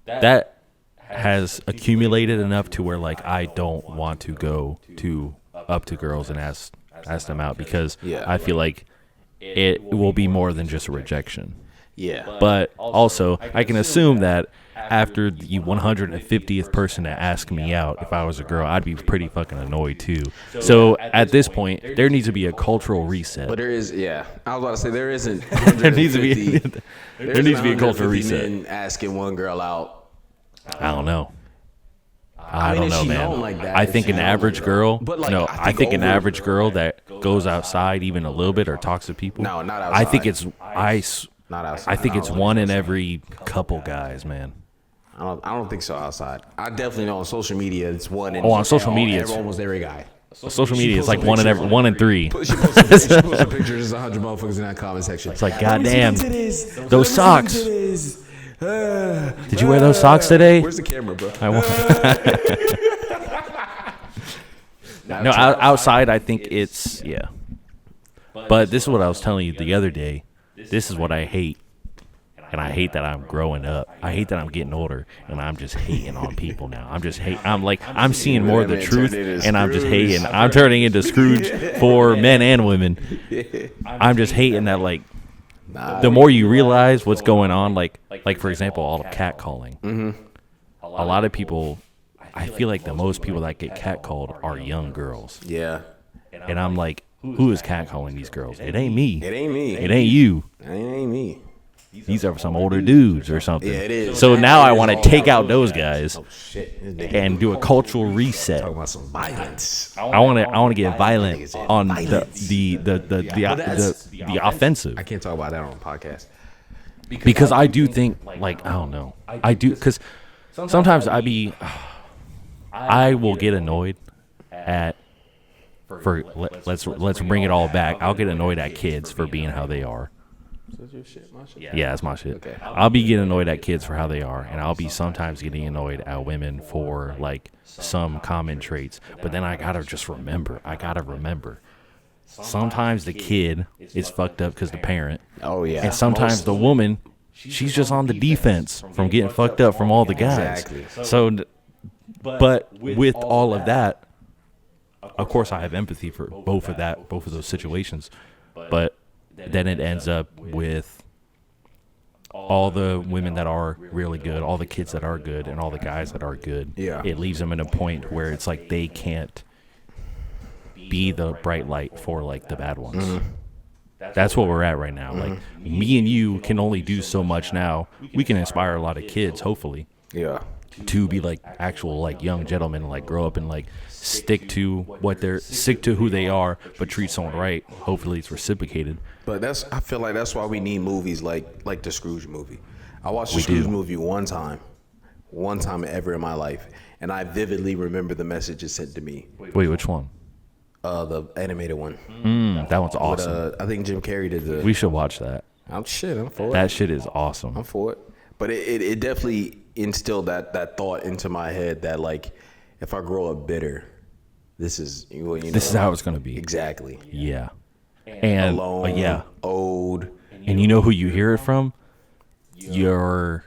That has accumulated enough to where like I don't want to go up to girls and ask them out because I feel like it will be more than just a rejection. Yeah. But also I can assume that after the 150th person to ask me out, if I was a girl, I'd be pretty fucking annoyed too. So at this point, there needs to be a cultural reset. But there is, I was about to say there isn't. There needs to be a cultural reset. Men asking one girl out. I don't know. I don't know, man. Like that, I think an average girl. But like, I think an average girl that goes outside even a little bit or talks to people. No, not outside. I think it's not outside. I think it's one in every couple guys, man. I don't think so outside. I definitely know on social media it's one in. On social media, it's almost every guy. Social media is like one in 3. She posts a picture. There's 100 motherfuckers in that comment section. It's like, goddamn, those socks. Did you wear those socks today? Where's the camera, bro? I want. No, outside I think it's But this is what I was telling you the other day. This is what I hate. And I hate that I'm growing up. I hate that I'm getting older, and I'm just hating on people now. I'm seeing more of the truth, and I'm just hating. I'm turning into Scrooge for men and women. I'm just hating that, like, the more you realize what's going on, like for example, all the catcalling. Mm-hmm. A lot of people, I feel like the most people that get catcalled are young girls. Yeah. And I'm like, who is catcalling these girls? It ain't me. It ain't me. It ain't you. It ain't me. these are some older dudes or something. Yeah, it is. So now I want to take out those guys Oh shit! and do a cultural reset. Talking about some violence. I want to get violent on the offensive. I can't talk about that on a podcast. Because I do think, like, I don't know. I do, because sometimes I will get annoyed let's bring it all back. I'll get annoyed at kids for being how they are. Is that your shit? My shit? Yeah, it's my shit. Okay. I'll be getting annoyed at kids for how they are, and I'll be sometimes getting annoyed at women for, like, some common traits. But then I gotta remember. Sometimes the kid is fucked up because the parent. Oh yeah. And sometimes the woman, she's just on the defense from getting fucked up from all the guys. Exactly. So, but with all of that, of course, I have empathy for both of those situations. But then it ends up with all the women that are really good, all the kids that are good, and all the guys that are good. Yeah. It leaves them in a point where it's like they can't be the bright light for, like, the bad ones. Mm-hmm. That's what we're at right now. Mm-hmm. Like, me and you can only do so much now. We can inspire a lot of kids, hopefully. Yeah. To be, like, actual, like, young gentlemen, like, grow up and, like, stick to who they are, but treat someone right. Hopefully it's reciprocated. But I feel like that's why we need movies like the Scrooge movie. I watched the Scrooge movie one time ever in my life, and I vividly remember the message it sent to me. Wait, which one? The animated one. That one's awesome. But, I think Jim Carrey did the. We should watch that. I'm for it. That shit is awesome. I'm for it. But it definitely instilled that thought into my head that, like, if I grow up bitter, this is this is how it's gonna be. Exactly. Yeah. And alone, old. And you know who you hear it from? Your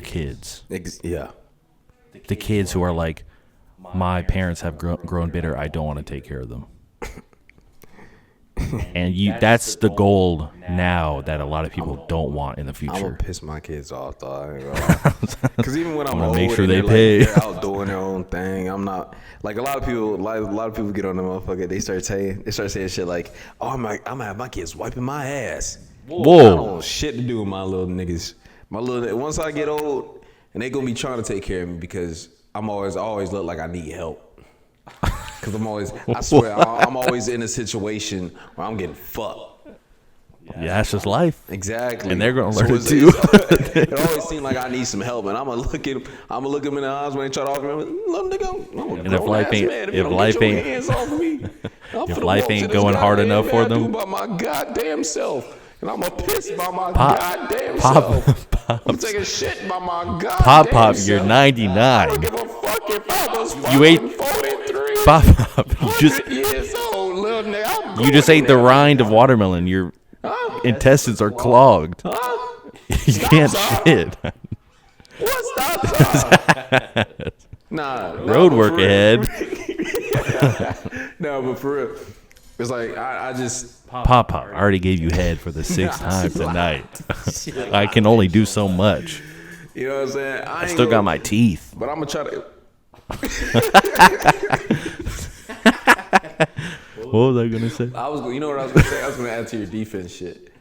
kids. Yeah. The kids who are like, my parents have grown bitter. I don't want to take care of them. And that's the goal now that a lot of people don't want in the future. I'm gonna piss my kids off, though. Because even when I'm old, make sure and they pay. They're out doing their own thing. I'm not like a lot of people. A lot of people get on the motherfucker. They start saying shit like, "Oh, I'm gonna have my kids wiping my ass." Whoa! I don't want shit to do with my little niggas. Once I get old, and they gonna be trying to take care of me because I always look like I need help. Because I swear, I'm always in a situation where I'm getting fucked. Yeah, that's just life. Exactly. And they're going to learn it too. It always seems like I need some help, and I'm going to look them in the eyes when they try to offer me. Little nigga, and if life ain't going hard enough for them. I'm about my goddamn self. And I'm going to piss by my goddamn self. I'm taking shit by my goddamn Pop, self. you're 99. I don't give a fuck if I was You ate 43. Pop, Years old, little nigga. You just ate the rind of watermelon. Your intestines are clogged. You can't shit. What's that? Nah. Road work ahead. No, but for real. It's like, I just... Pop, I already gave you head for the 6th time tonight. I can only do so much. You know what I'm saying? I still got my teeth. But I'm going to try to... What was I going to say? You know what I was going to say? I was going to add to your defense shit.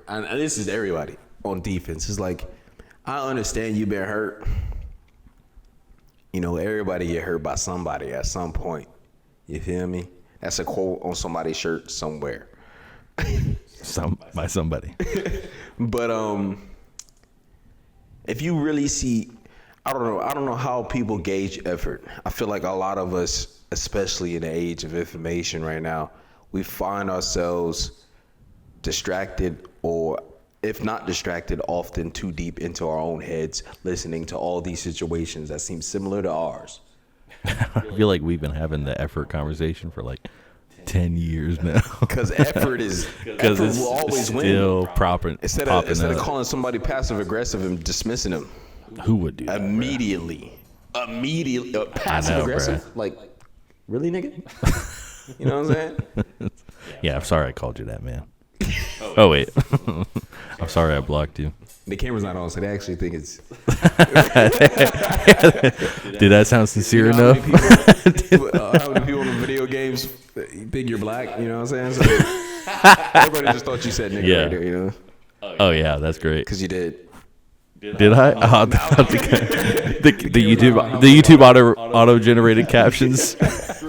And this is everybody on defense. It's like, I understand you've been hurt. You know, everybody get hurt by somebody at some point. You feel me? That's a quote on somebody's shirt somewhere. By somebody. But if you really see, I don't know how people gauge effort. I feel like a lot of us, especially in the age of information right now, we find ourselves distracted, or if not distracted, often too deep into our own heads, listening to all these situations that seem similar to ours. I feel like we've been having the effort conversation for like 10 years now. Because effort will always win. Still proper. Instead of calling somebody passive aggressive and dismissing them. Who would do that? Immediately. Passive aggressive? Bruh. Like, really, nigga? You know what I'm saying? Yeah, I'm sorry I called you that, man. Oh, wait. I'm sorry I blocked you. The camera's not on, so they actually think it's... Did that sound sincere enough? How many people in the video games think you're black? You know what I'm saying? So everybody just thought you said nigga right there, you know? Oh yeah, that's great. Because you did. Did I? Oh, the YouTube auto generated captions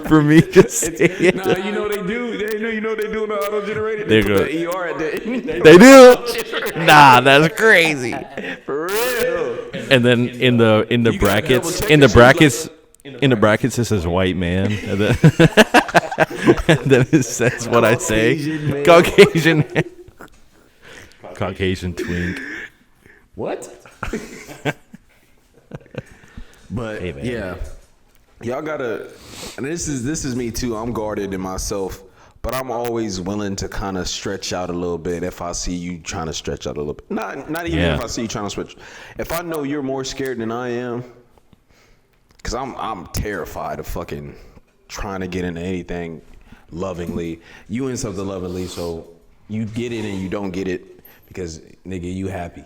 for me just saying it. Nah, you know they do. You know they do in the auto generated. They They go- put the ER at the end. They do. Nah, that's crazy. For real. And then in the brackets, in the brackets it says white man, and then, and then it says what I say, Caucasian twink. What? But Hey, man. yeah, y'all gotta. And this is me too. I'm guarded in myself, but I'm always willing to kind of stretch out a little bit if I see you trying to stretch out a little bit. Not even Yeah. if I see you trying to stretch. If I know you're more scared than I am, because I'm terrified of fucking trying to get into anything lovingly. You in something lovingly, so you get it and you don't get it because nigga, you happy.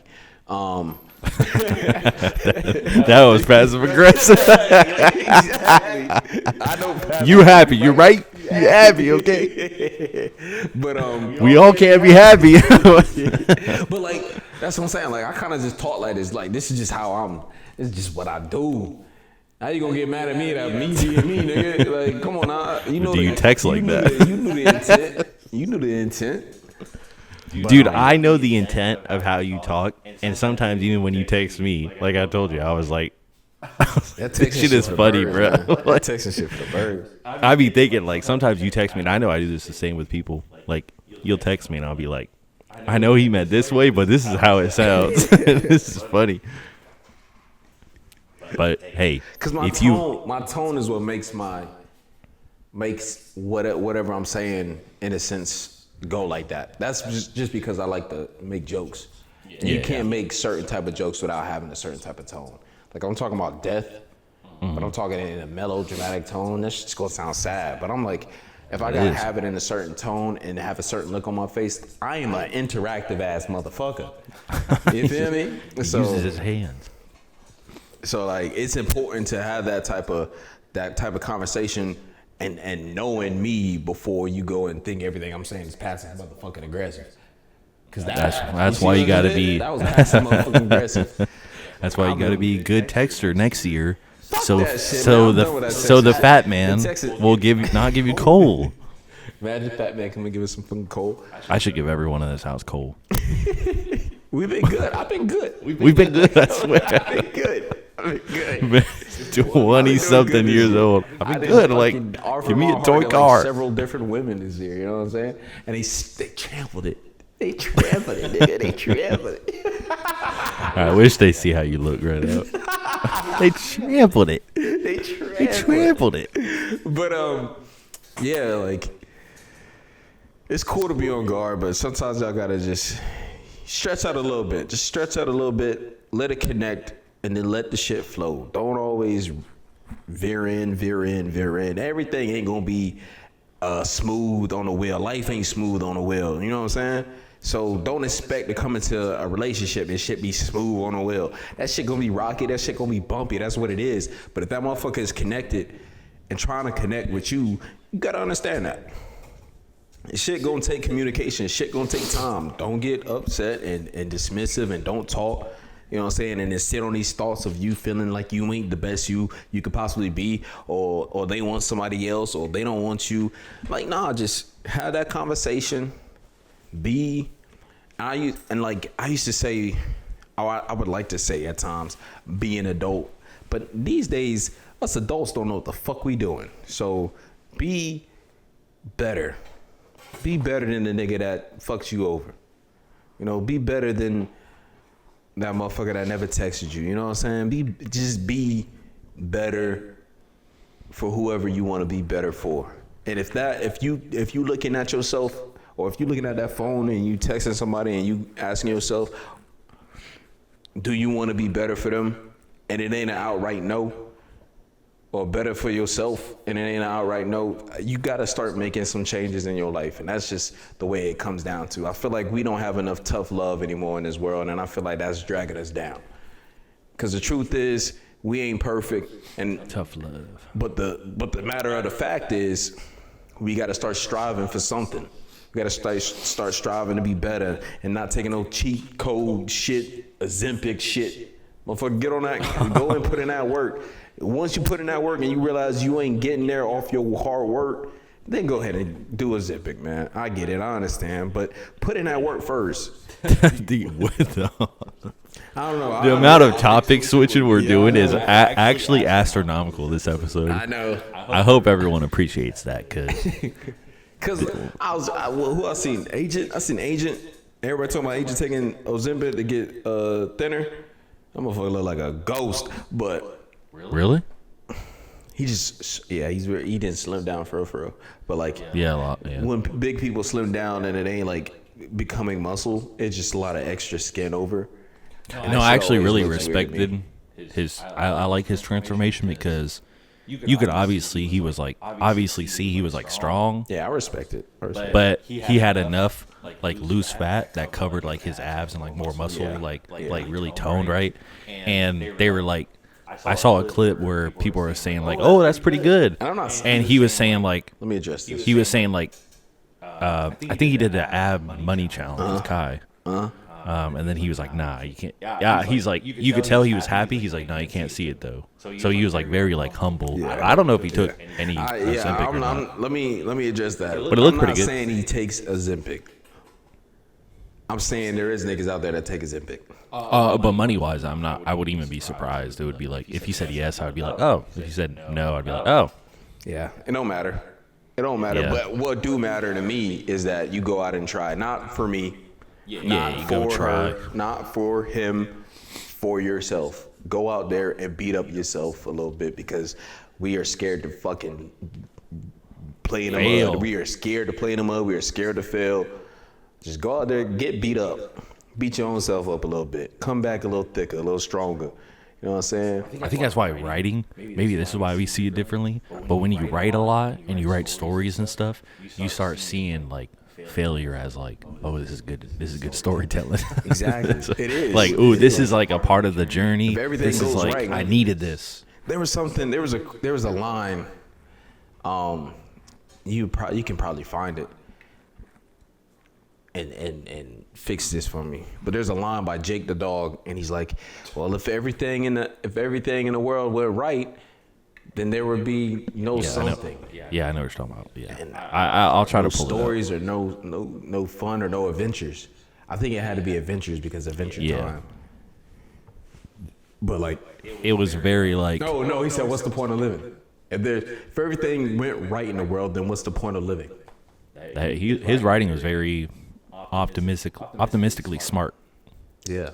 That was passive aggressive. Exactly. I know. You happy? You right? You happy? Okay. But We all can't be happy. but like that's what I'm saying. Like I kind of just talk like this. Like this is just how I'm. This is just what I do. How you gonna get mad at me that me being me, nigga? Like come on, now. You know. Do you text like that? You knew the intent. You knew the intent. Dude, I know the intent of how you talk, and sometimes even when you text me, like I told you, I was like, That this shit is funny, bro. Like, Texting shit for the birds. I be thinking, like, sometimes you text me, and I know I do this the same with people. Like, you'll text me, and I'll be like, I know he meant this way, but this is how it sounds. This is funny. But hey, Because my tone is what makes whatever I'm saying in a sense go like that. That's just because I like to make jokes. And you can't make certain type of jokes without having a certain type of tone. Like I'm talking about death, but I'm talking in a melodramatic tone. That's just gonna sound sad. But I'm like, if I gotta have it in a certain tone and have a certain look on my face, I am an interactive ass motherfucker. You feel me? he uses his hands. So like it's important to have that type of conversation and knowing me before you go and think everything I'm saying is passive motherfucking aggressive. Cause That's why you gotta be. That was passive motherfucking aggressive. That's why you gotta be a good texter next year. So that shit, man. I'm done with that the text. fat man The text is- will not give you coal. Imagine Fat Man come and give us some fucking coal. I should give everyone in this house coal. We've been good. I've been good. We've been good, I swear. I've been good. I've been good. 20-something years old. I've been good. Like, give me a toy car. Several different women this year. You know what I'm saying? And they trampled it. They trampled it, nigga. They trampled it. I wish they see how you look right now. They trampled it. They Trampled it. But yeah, like it's cool to be on guard, but sometimes y'all gotta just stretch out a little bit. Just stretch out a little bit, let it connect, and then let the shit flow. Don't always veer in. Everything ain't gonna be smooth on the wheel. Life ain't smooth on the wheel. You know what I'm saying? So don't expect to come into a relationship and shit be smooth on the wheel. That shit gonna be rocky. That shit gonna be bumpy. That's what it is. But if that motherfucker is connected and trying to connect with you, you gotta understand that. Shit gonna take communication. Shit gonna take time. Don't get upset and dismissive and don't talk. You know what I'm saying? And then sit on these thoughts of you feeling like you ain't the best you could possibly be, or they want somebody else, or they don't want you. Like, nah, just have that conversation. I used to say, I would like to say at times, be an adult. But these days, us adults don't know what the fuck we doing. So be better. Be better than the nigga that fucks you over. You know, be better than that motherfucker that never texted you. You know what I'm saying? Just be better for whoever you want to be better for. And if you looking at yourself, or if you looking at that phone and you texting somebody and you asking yourself, do you want to be better for them? And it ain't an outright no. Or better for yourself, and it ain't an outright no. You gotta start making some changes in your life, and that's just the way it comes down to. I feel like we don't have enough tough love anymore in this world, and I feel like that's dragging us down. Cause the truth is, we ain't perfect, and Tough love. But the matter of the fact is, we gotta start striving for something. We gotta start striving to be better and not taking no cheat code shit, Ozempic shit. Motherfucker, get on that. Go and put in that work. Once you put in that work and you realize you ain't getting there off your hard work, then go ahead and do Ozempic, man. I get it, I understand, but put in that work first. The I don't know. the amount of topic switching we're doing is actually astronomical this episode. I know. I hope everyone appreciates that because Cause who I seen? Agent. I seen Agent. Everybody talking about Agent taking Ozempic to get thinner. That motherfucker look like a ghost, but really, he just he didn't slim down for real. But like yeah, a lot. Yeah. when big people slim down and it ain't like becoming muscle, it's just a lot of extra skin over. No, I actually really respected his. I like his transformation because you could obviously see he was like strong, Yeah, I respect it. but he had enough like loose fat that covered like his abs and like more muscle, like really toned, right? And they were like, I saw a clip where people were saying like, "Oh, that's pretty good," And I'm not. and he was saying like, Let me address this. he was saying like, I think he did the ab money challenge with Kai. And then he was like, "Nah, you can't." Yeah, he's like, you could tell he was happy. He's like, "No, you can't see it though." So he was like very like humble. I don't know if he took any Ozempic or not. Let me address that. But it looked pretty good. I'm not saying he takes Ozempic. I'm saying there is niggas out there that take Ozempic. But money wise, I wouldn't even be surprised. It would be like if he said yes, I would be like, "Oh." If he said no, I'd be like, "Oh." Yeah, it don't matter. It don't matter. Yeah. But what do matter to me is that you go out and try. Not for me. Yeah, you go try. Not for him. For yourself. Go out there and beat up yourself a little bit because we are scared to fucking play in the Fail. mud. We are scared to play in the mud. We are scared to fail. Just go out there, get beat up. Beat your own self up a little bit. Come back a little thicker, a little stronger. You know what I'm saying? I think that's why writing, maybe this is why we see it differently, but when you write a lot and you write stories and stuff, you start seeing like failure as like, oh, this is good storytelling. Exactly. It is. Like, ooh, this is like a part of the journey. If everything This is goes like, right. I needed this. There was a line, you can probably find it and fix this for me. But there's a line by Jake the Dog, and he's like, well, if everything in the world were right, then there would be no something. Yeah, I know what you're talking about. Yeah, And I'll try to pull stories or no fun or no adventures. I think it had to be adventures because adventure Yeah. time. But like, it up. It was very like, no, he said, what's the point of living? If everything went right in the world, then what's the point of living? his writing was very optimistically smart. Yeah.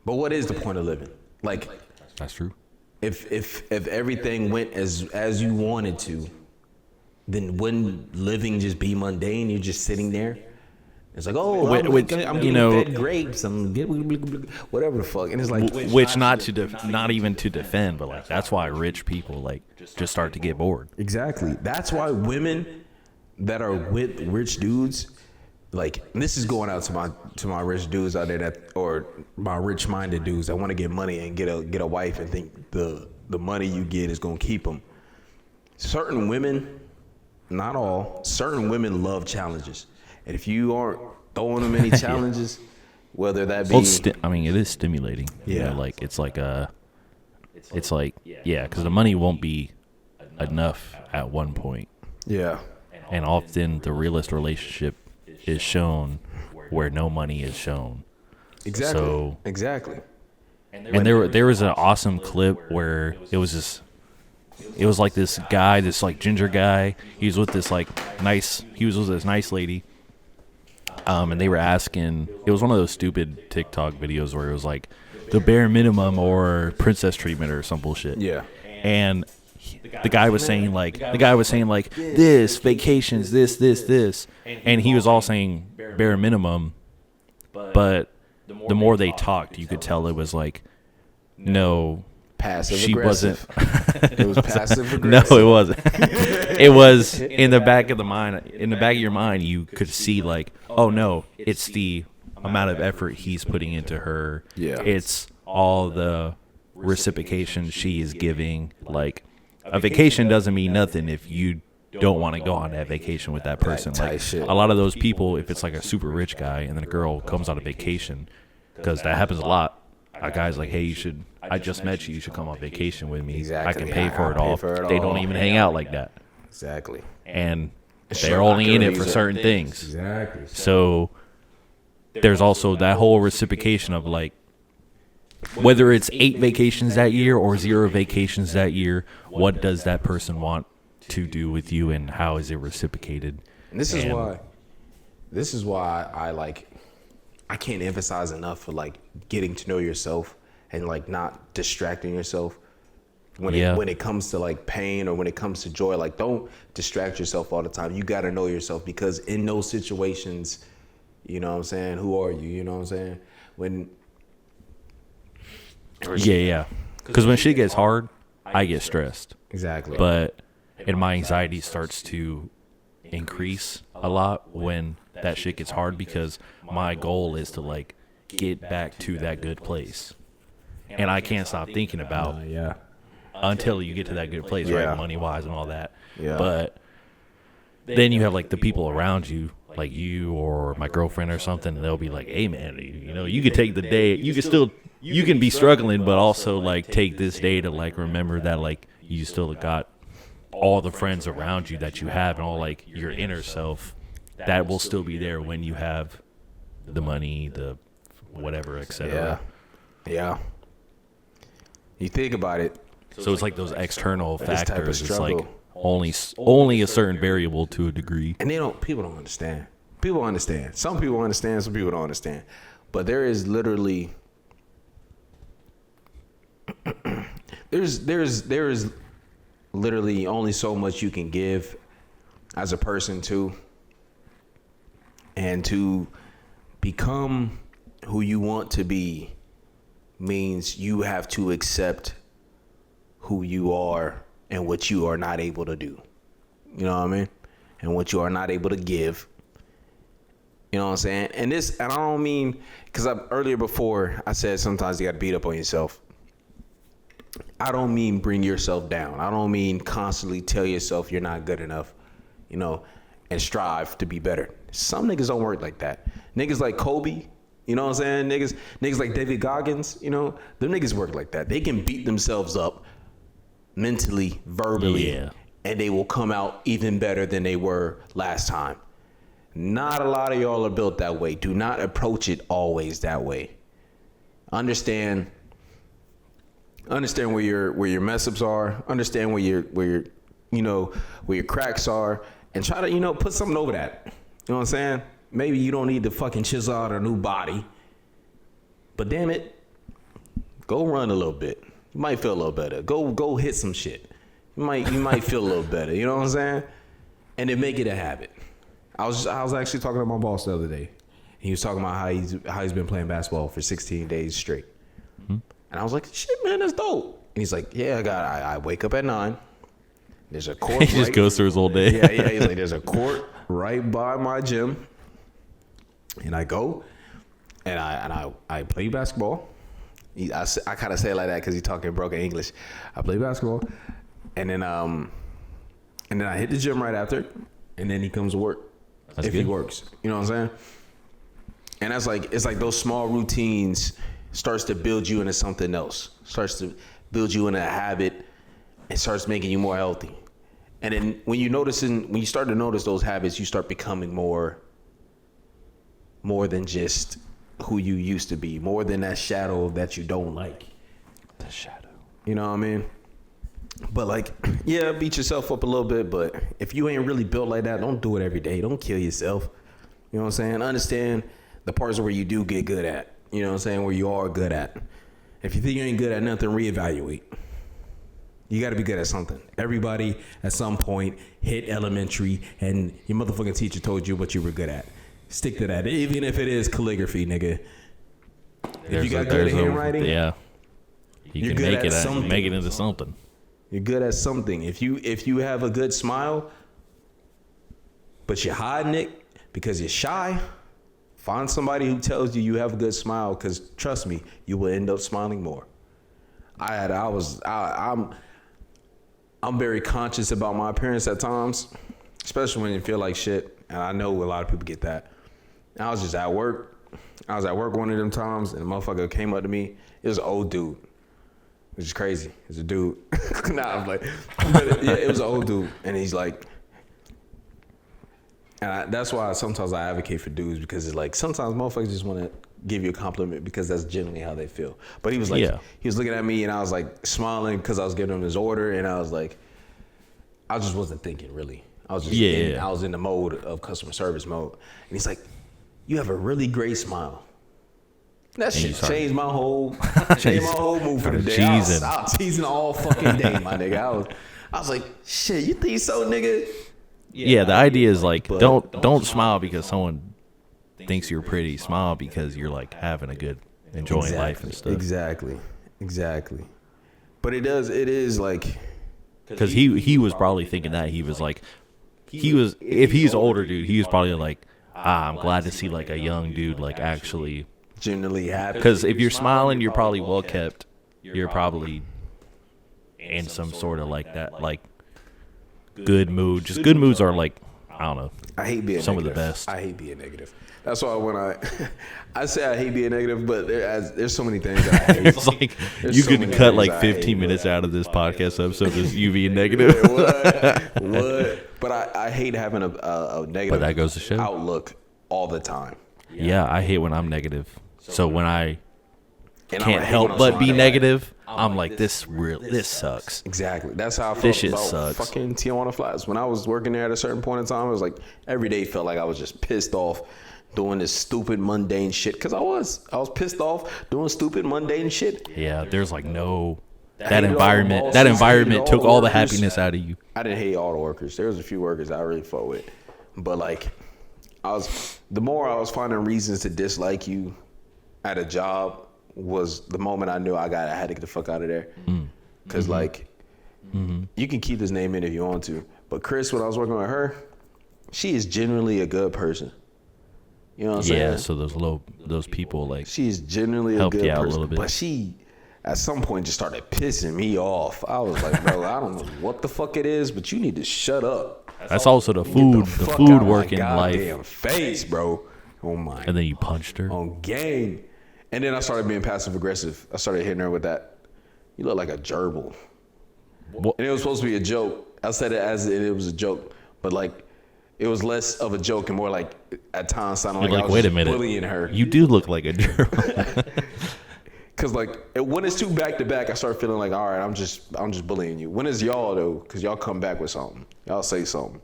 But what is the point of living? Like, That's true. if everything went as you wanted to, then wouldn't living just be mundane? You're just sitting there. It's like, oh, I'm getting fed grapes. I'm getting whatever the fuck, and it's like, Which not even to defend, but like that's why rich people like just start to get bored. exactly. That's why women that are with rich dudes, like, and this is going out to my rich dudes out there or my rich minded dudes that want to get money and get a wife and think the money you get is gonna keep them. Certain women, not all, certain women love challenges, and if you aren't throwing them any challenges, whether that be, Well, it is stimulating. Yeah. You know, like it's like because the money won't be enough at one point, yeah, and often the realist relationship is shown where no money is shown. exactly, So- exactly. And there was an awesome clip where it was like this guy, this like ginger guy. He was with this nice lady. And they were asking, it was one of those stupid TikTok videos where it was like the bare minimum or princess treatment or some bullshit. Yeah. And the guy was saying like this vacations, this, and he was all saying bare minimum, but the more they talked, you could tell it was like, no, Passive she aggressive. wasn't. It was passive No, aggressive. it wasn't. It was in the back of the mind. In the back of your mind, you could see like, oh no, it's the amount of effort he's putting into her. Yeah. It's all the reciprocation she is giving. Like, a vacation doesn't mean nothing if you don't want to go on that vacation with that person. type Like shit. a lot of those people, if it's like a super rich guy and then a girl comes on a vacation, because that happens a lot. A guy's like, hey, I just met you. You should come on vacation with me. Exactly. I can pay for it pay all. for it They all. don't even hang out like that. Exactly. And Sure, they're I only can in it use for it. certain things. Exactly. So there's also that whole reciprocation of like, whether it's 8 vacations that year or 0 vacations that year, what does that person want to do with you and how is it reciprocated? And this is And- why I can't emphasize enough for like getting to know yourself and like not distracting yourself when it comes to like pain or when it comes to joy. Like, don't distract yourself all the time. You got to know yourself, because in those situations, you know what I'm saying, who are you? You know what I'm saying? Yeah. Because when shit gets hard, I get stressed. Exactly. And my anxiety starts to increase a lot when that shit gets hard, because my goal is to like get back to that good place. And I can't stop thinking about yeah. until you get to that good place, Yeah. right? Money wise and all that. Yeah. But then you have like the people around you, like you or my girlfriend or something, and they'll be like, hey man, you know, you could take the day, you can be struggling, but also like take this day to like remember that like you still got all the friends around you that you have and all like your inner self that will still be there when you have the money, the whatever, etc. Yeah. You think about it. So it's like those external type of factors. It's like struggle. only a certain variable to a degree. And people don't understand. People understand. Some people understand, some people don't understand. But there is literally there is literally only so much you can give as a person too. And to become who you want to be means you have to accept who you are and what you are not able to do. You know what I mean? And what you are not able to give. You know what I'm saying? And I don't mean, because earlier before I said sometimes you got to beat up on yourself. I don't mean bring yourself down. I don't mean constantly tell yourself you're not good enough, you know, and strive to be better. Some niggas don't work like that. Niggas like Kobe, you know what I'm saying? Niggas like David Goggins, you know, them niggas work like that. They can beat themselves up mentally, verbally, and they will come out even better than they were last time. Not a lot of y'all are built that way. Do not approach it always that way. Understand where your mess ups are. Understand where your cracks are, and try to put something over that. You know what I'm saying? Maybe you don't need to fucking chisel out a new body, but damn it, go run a little bit. You might feel a little better. Go hit some shit. You might feel a little better. You know what I'm saying? And then make it a habit. I was actually talking to my boss the other day. He was talking about how he's been playing basketball for 16 days straight. Mm-hmm. And I was like, shit, man, that's dope. And he's like, yeah, I wake up at 9. There's a court. He just goes through his whole day. Yeah. He's like, there's a court right by my gym. And I go and I play basketball. I kind of say it like that because he's talking broken English. I play basketball. And then I hit the gym right after. And then he comes to work. That's if good. He works. You know what I'm saying? And it's like those small routines starts to build you into something else. Starts to build you into a habit and starts making you more healthy. And then when you start to notice those habits, you start becoming more than just who you used to be, more than that shadow that you don't like. The shadow. You know what I mean? But like, yeah, beat yourself up a little bit, but if you ain't really built like that, don't do it every day. Don't kill yourself. You know what I'm saying? Understand the parts where you do get good at. You know what I'm saying? Where you are good at. If you think you ain't good at nothing, reevaluate. You got to be good at something. Everybody at some point hit elementary and your motherfucking teacher told you what you were good at. Stick to that. Even if it is calligraphy, nigga. If you got good at handwriting, you you're can good make at it something. make it into something. You're good at something. If you have a good smile, but you're hiding it because you're shy, find somebody who tells you have a good smile, because trust me, you will end up smiling more. I'm very conscious about my appearance at times, especially when you feel like shit. And I know a lot of people get that. I was just at work. I was at work one of them times, and a motherfucker came up to me. It was an old dude, which is crazy. It's a dude. Nah, I'm like, but yeah, it was an old dude, and he's like, and that's why sometimes I advocate for dudes, because it's like sometimes motherfuckers just want to give you a compliment because that's generally how they feel. But he was like, he was looking at me, and I was like smiling because I was giving him his order, and I was like, I just wasn't thinking really. I was just I was in the mode of customer service mode, and he's like, "You have a really great smile." That shit changed my whole mood for the day. I was teasing all fucking day, my nigga. I was like, "Shit, you think so, nigga?" Yeah, the idea is like, don't smile because someone thinks you're pretty. Smile because you're like having a good, enjoying life and stuff. Exactly. But it is like, because he was probably thinking that he was like, if he's an older dude, he was probably like, I'm glad to see like a young dude like actually genuinely happy. Because if you're smiling, you're probably well kept. You're probably in some sort of like that, like good mood. Just good moods are like, I don't know. I hate being some negative. of the best. I hate being negative. That's why when I say I hate being negative, but there's so many things that I hate. It's like you could cut like 15 minutes out of this podcast episode just you being negative. What? But I hate having a negative but that goes to show. Outlook all the time. Yeah, I hate when I'm negative. So when I can't help but be negative, I'm like, this sucks. Exactly. That's how I felt about sucks. fucking Tijuana Flats. When I was working there at a certain point in time, it was like every day felt like I was just pissed off doing this stupid mundane shit. Because I was pissed off doing stupid mundane shit. Yeah, there's like no that environment took all the happiness out of you. I didn't hate all the workers. There was a few workers I really fought with, but like the more I was finding reasons to dislike you at a job was the moment I knew I had to get the fuck out of there. Because you can keep this name in if you want to, but Chris, when I was working with her, she is genuinely a good person. You know what I'm saying? Yeah, so those people like she's genuinely a good person, a little bit. But she at some point just started pissing me off. I was like, bro, I don't know what the fuck it is, but you need to shut up. That's also the food working life. Goddamn face, bro. Oh my. And then you punched her on game. And then I started being passive aggressive. I started hitting her with that. You look like a gerbil. What? And it was supposed to be a joke. I said it as it was a joke, but like it was less of a joke and more like at times sounding like I was wait a just minute, bullying her. You do look like a gerbil. Cause like when it's 2 back to back, I start feeling like, all right, I'm just bullying you. When it's y'all though, cause y'all come back with something, y'all say something.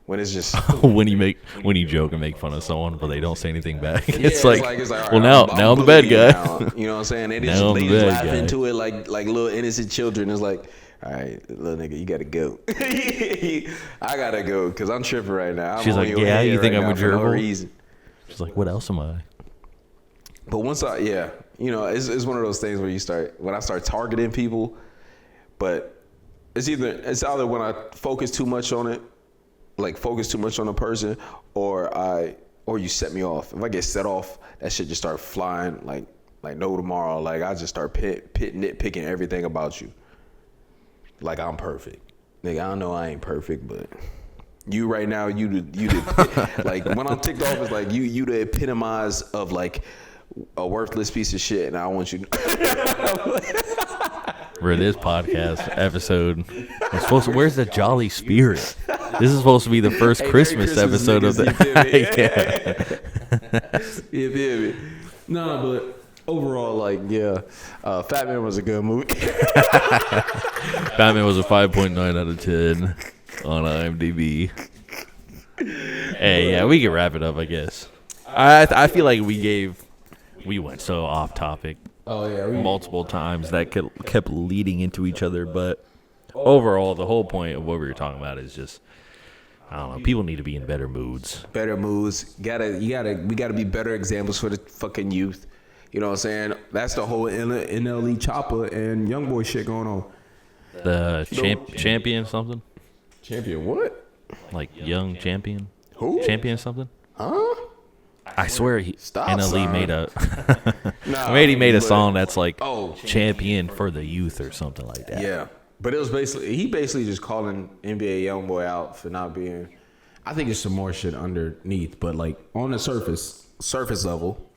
When it's just when you joke and make fun of someone, but they don't say anything back. It's like all right, well now I'm the bad guy. Now, you know what I'm saying? And it's just ladies laugh into it like little innocent children. It's like, all right, little nigga, you gotta go. I gotta go because I'm tripping right now. She's like, yeah, you think I'm a gerbil? No reason. She's like, what else am I? But once you know, it's one of those things where when I start targeting people, but it's either when I focus too much on it, like focus too much on a person, or you set me off. If I get set off, that shit just start flying like no tomorrow. Like I just start nitpicking everything about you. Like I'm perfect. Nigga, I know I ain't perfect, but you right now, you the like when I'm ticked off, it's like you the epitomize of like a worthless piece of shit, and I want you For this podcast episod, where's the jolly spirit? This is supposed to be the first Christmas episode of the. You feel me? No, but overall, like, Fatman was a good movie. Fatman was a 5.9 out of 10 on IMDb. Hey, yeah, we can wrap it up, I guess. I feel like we went so off topic. Oh yeah, multiple times that kept leading into each other, but overall, the whole point of what we were talking about is just, I don't know, people need to be in better moods. Better moods. We gotta be better examples for the fucking youth. You know what I'm saying? That's the whole NLE Chopper and Youngboy shit going on. The champion something? Champion what? Like young champion? Who? Champion something? Huh? I swear NLE made made a song that's like champion for the youth or something like that. Yeah. But it was he basically just calling NBA YoungBoy out for not being. I think there's some more shit underneath, but like on the surface level,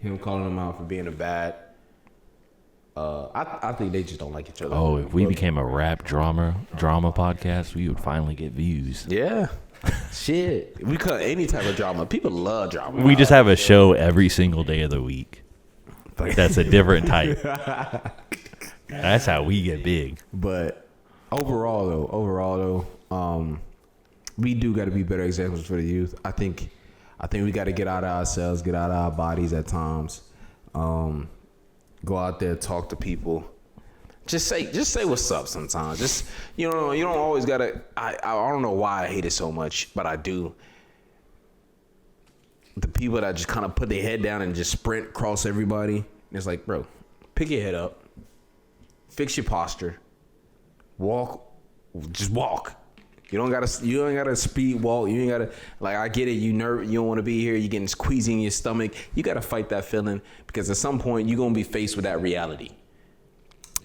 him calling him out for being a bad. I think they just don't like each other. Oh, if we became a rap drama podcast, we would finally get views. Yeah. Shit. We cut any type of drama. People love drama. We just have a show every single day of the week. That's a different type. That's how we get big. But overall though, we do got to be better examples for the youth. I think we got to get out of ourselves, get out of our bodies at times. Go out there, talk to people. Just say what's up sometimes. Just you don't always gotta. I don't know why I hate it so much, but I do. The people that just kind of put their head down and just sprint across everybody. It's like, bro, pick your head up, fix your posture, just walk. You don't gotta speed walk. You ain't gotta, like, I get it. You don't want to be here. You're getting squeezing in your stomach. You gotta fight that feeling because at some point you're gonna be faced with that reality.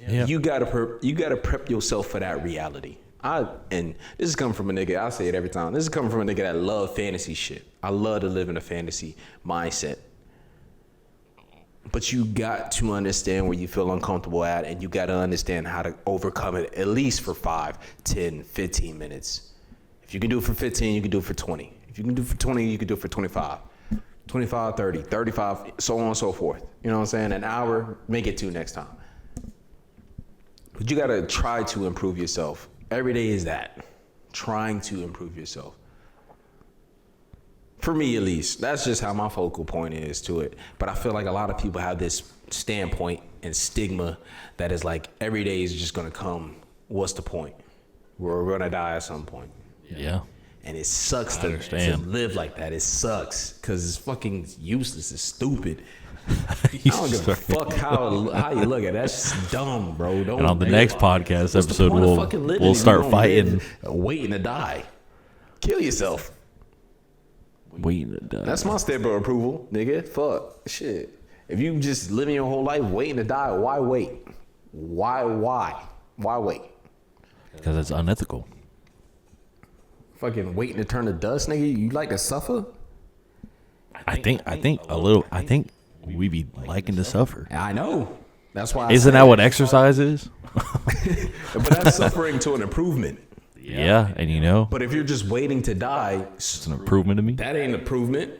Yeah. You gotta prep yourself for that reality. And this is coming from a nigga. I say it every time. This is coming from a nigga that love fantasy shit. I love to live in a fantasy mindset. But you got to understand where you feel uncomfortable at, and you got to understand how to overcome it at least for 5, 10, 15 minutes. If you can do it for 15, you can do it for 20. If you can do it for 20, you can do it for 25. 25, 30, 35, so on and so forth. You know what I'm saying? An hour, make it 2 next time. But you got to try to improve yourself. Every day is that. Trying to improve yourself. For me, at least. That's just how my focal point is to it. But I feel like a lot of people have this standpoint and stigma that is like, every day is just going to come. What's the point? We're going to die at some point. Yeah. And it sucks to live like that. It sucks because it's fucking useless. It's stupid. I don't give a fuck how you look at it. That's just dumb, bro. And on the next podcast episode, we'll start fighting. Waiting to die. Kill yourself. Waiting to die. That's my stamp of approval, nigga. Fuck. Shit. If you just living your whole life waiting to die, why wait? Why wait? Because it's unethical. Fucking waiting to turn to dust, nigga. You like to suffer? I think we be liking to suffer. I know. That's why. Isn't that what exercise is? But that's suffering to an improvement. Yeah, and But if you're just waiting to die, it's an improvement to me. That ain't improvement.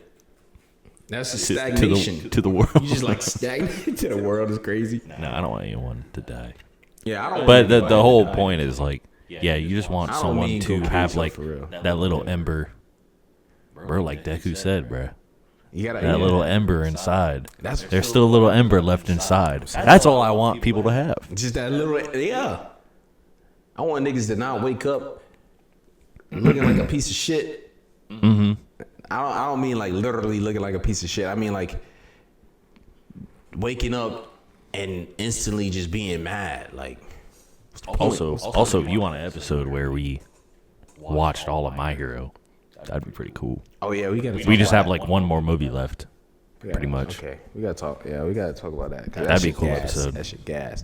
That's a stagnation to the world. You just like stagnate to the world is crazy. No, I don't want anyone to die. Yeah, I don't. But the whole point is like, yeah, you just want someone to have like that little ember, bro. Like Deku said, bro. That little ember inside. There's still a little ember left inside. That's all I want people to have. Just that little, yeah. I want niggas to not wake up looking like a piece of shit. Mm-hmm. I don't mean like literally looking like a piece of shit. I mean like waking up and instantly just being mad. Like also, if you want an episode where we watched all of My Hero, that'd be pretty cool. Oh yeah, we just have like one more movie left, pretty much. Okay, we gotta talk. Yeah, we gotta talk about that. That'd be a cool episode. That shit gas.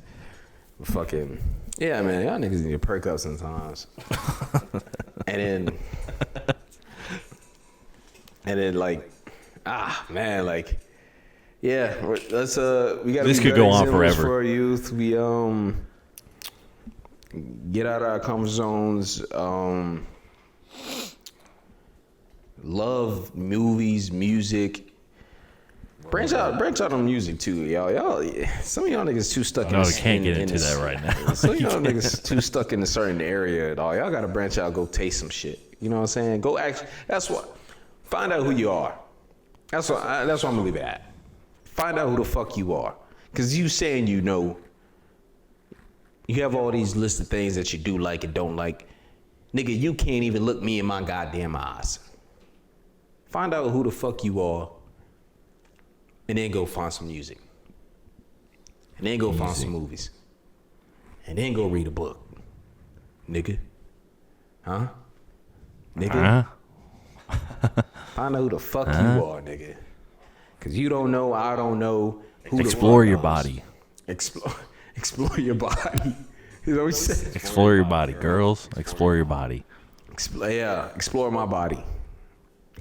Fucking yeah, man. Y'all niggas need to perk up sometimes. and then like, man, like, yeah. Let's we gotta. This could go on forever for our youth. We get out of our comfort zones. Love movies, music. Branch out on music too, y'all. Some of y'all niggas too stuck. No, we can't get into that right now. Some of y'all niggas too stuck in a certain area at all. Y'all gotta branch out, go taste some shit. You know what I'm saying? Go act. That's what. Find out who you are. That's what I'm gonna leave it at. Find out who the fuck you are, cause you saying you know. You have all these lists of things that you do like and don't like. Nigga, you can't even look me in my goddamn eyes. Find out who the fuck you are, and then go find some music. And then go find some movies. And then go read a book. Nigga. Huh? Nigga. Find out who the fuck you are, nigga. Because you don't know, I don't know. Explore your body. Explore your body. You know what he said? Explore your body, girls. Explore your body. Explore my body.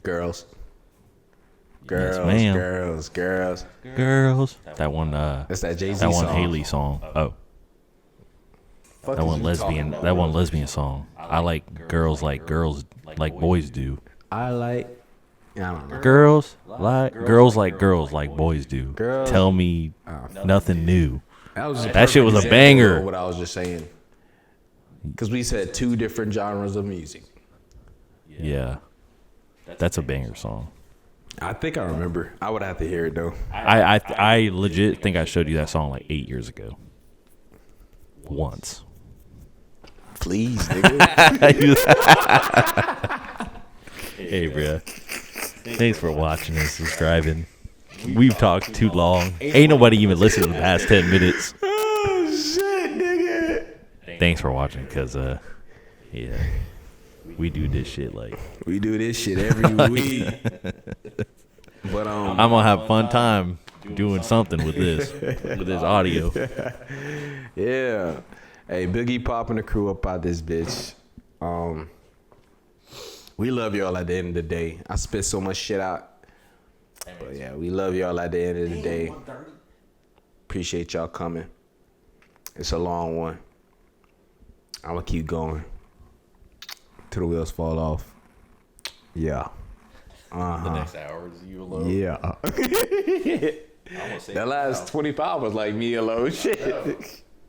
Girls. Yes, ma'am. Girls. That one. That's that Jay-Z That one song. Haley song. Oh, Fuck that is one you lesbian. talking That about? one lesbian song. I like girls like boys do. I like. I don't know. Girls like boys do. Girls- Tell me nothing new. That shit was a perfect banger. example of what I was just saying. Because we said two different genres of music. Yeah, that's a banger song. I think I remember. I would have to hear it though. I legit think I showed you that song like 8 years ago. Once. Please, nigga. Hey, bro. Thanks for watching and subscribing. We've talked too long. Ain't nobody even listened to the past 10 minutes. Oh shit, nigga. Thanks for watching, cause yeah, we do this shit like. We do this shit every week. But I'm gonna have a fun time doing something with this audio. yeah. Hey, Boogie popping the crew up out this bitch. We love y'all at the end of the day. I spit so much shit out. But yeah, we love y'all at the end of the day. Appreciate y'all coming. It's a long one. I'm gonna keep going till the wheels fall off. Yeah. The next hour is you alone. Yeah. That last 25 was like me alone. Shit.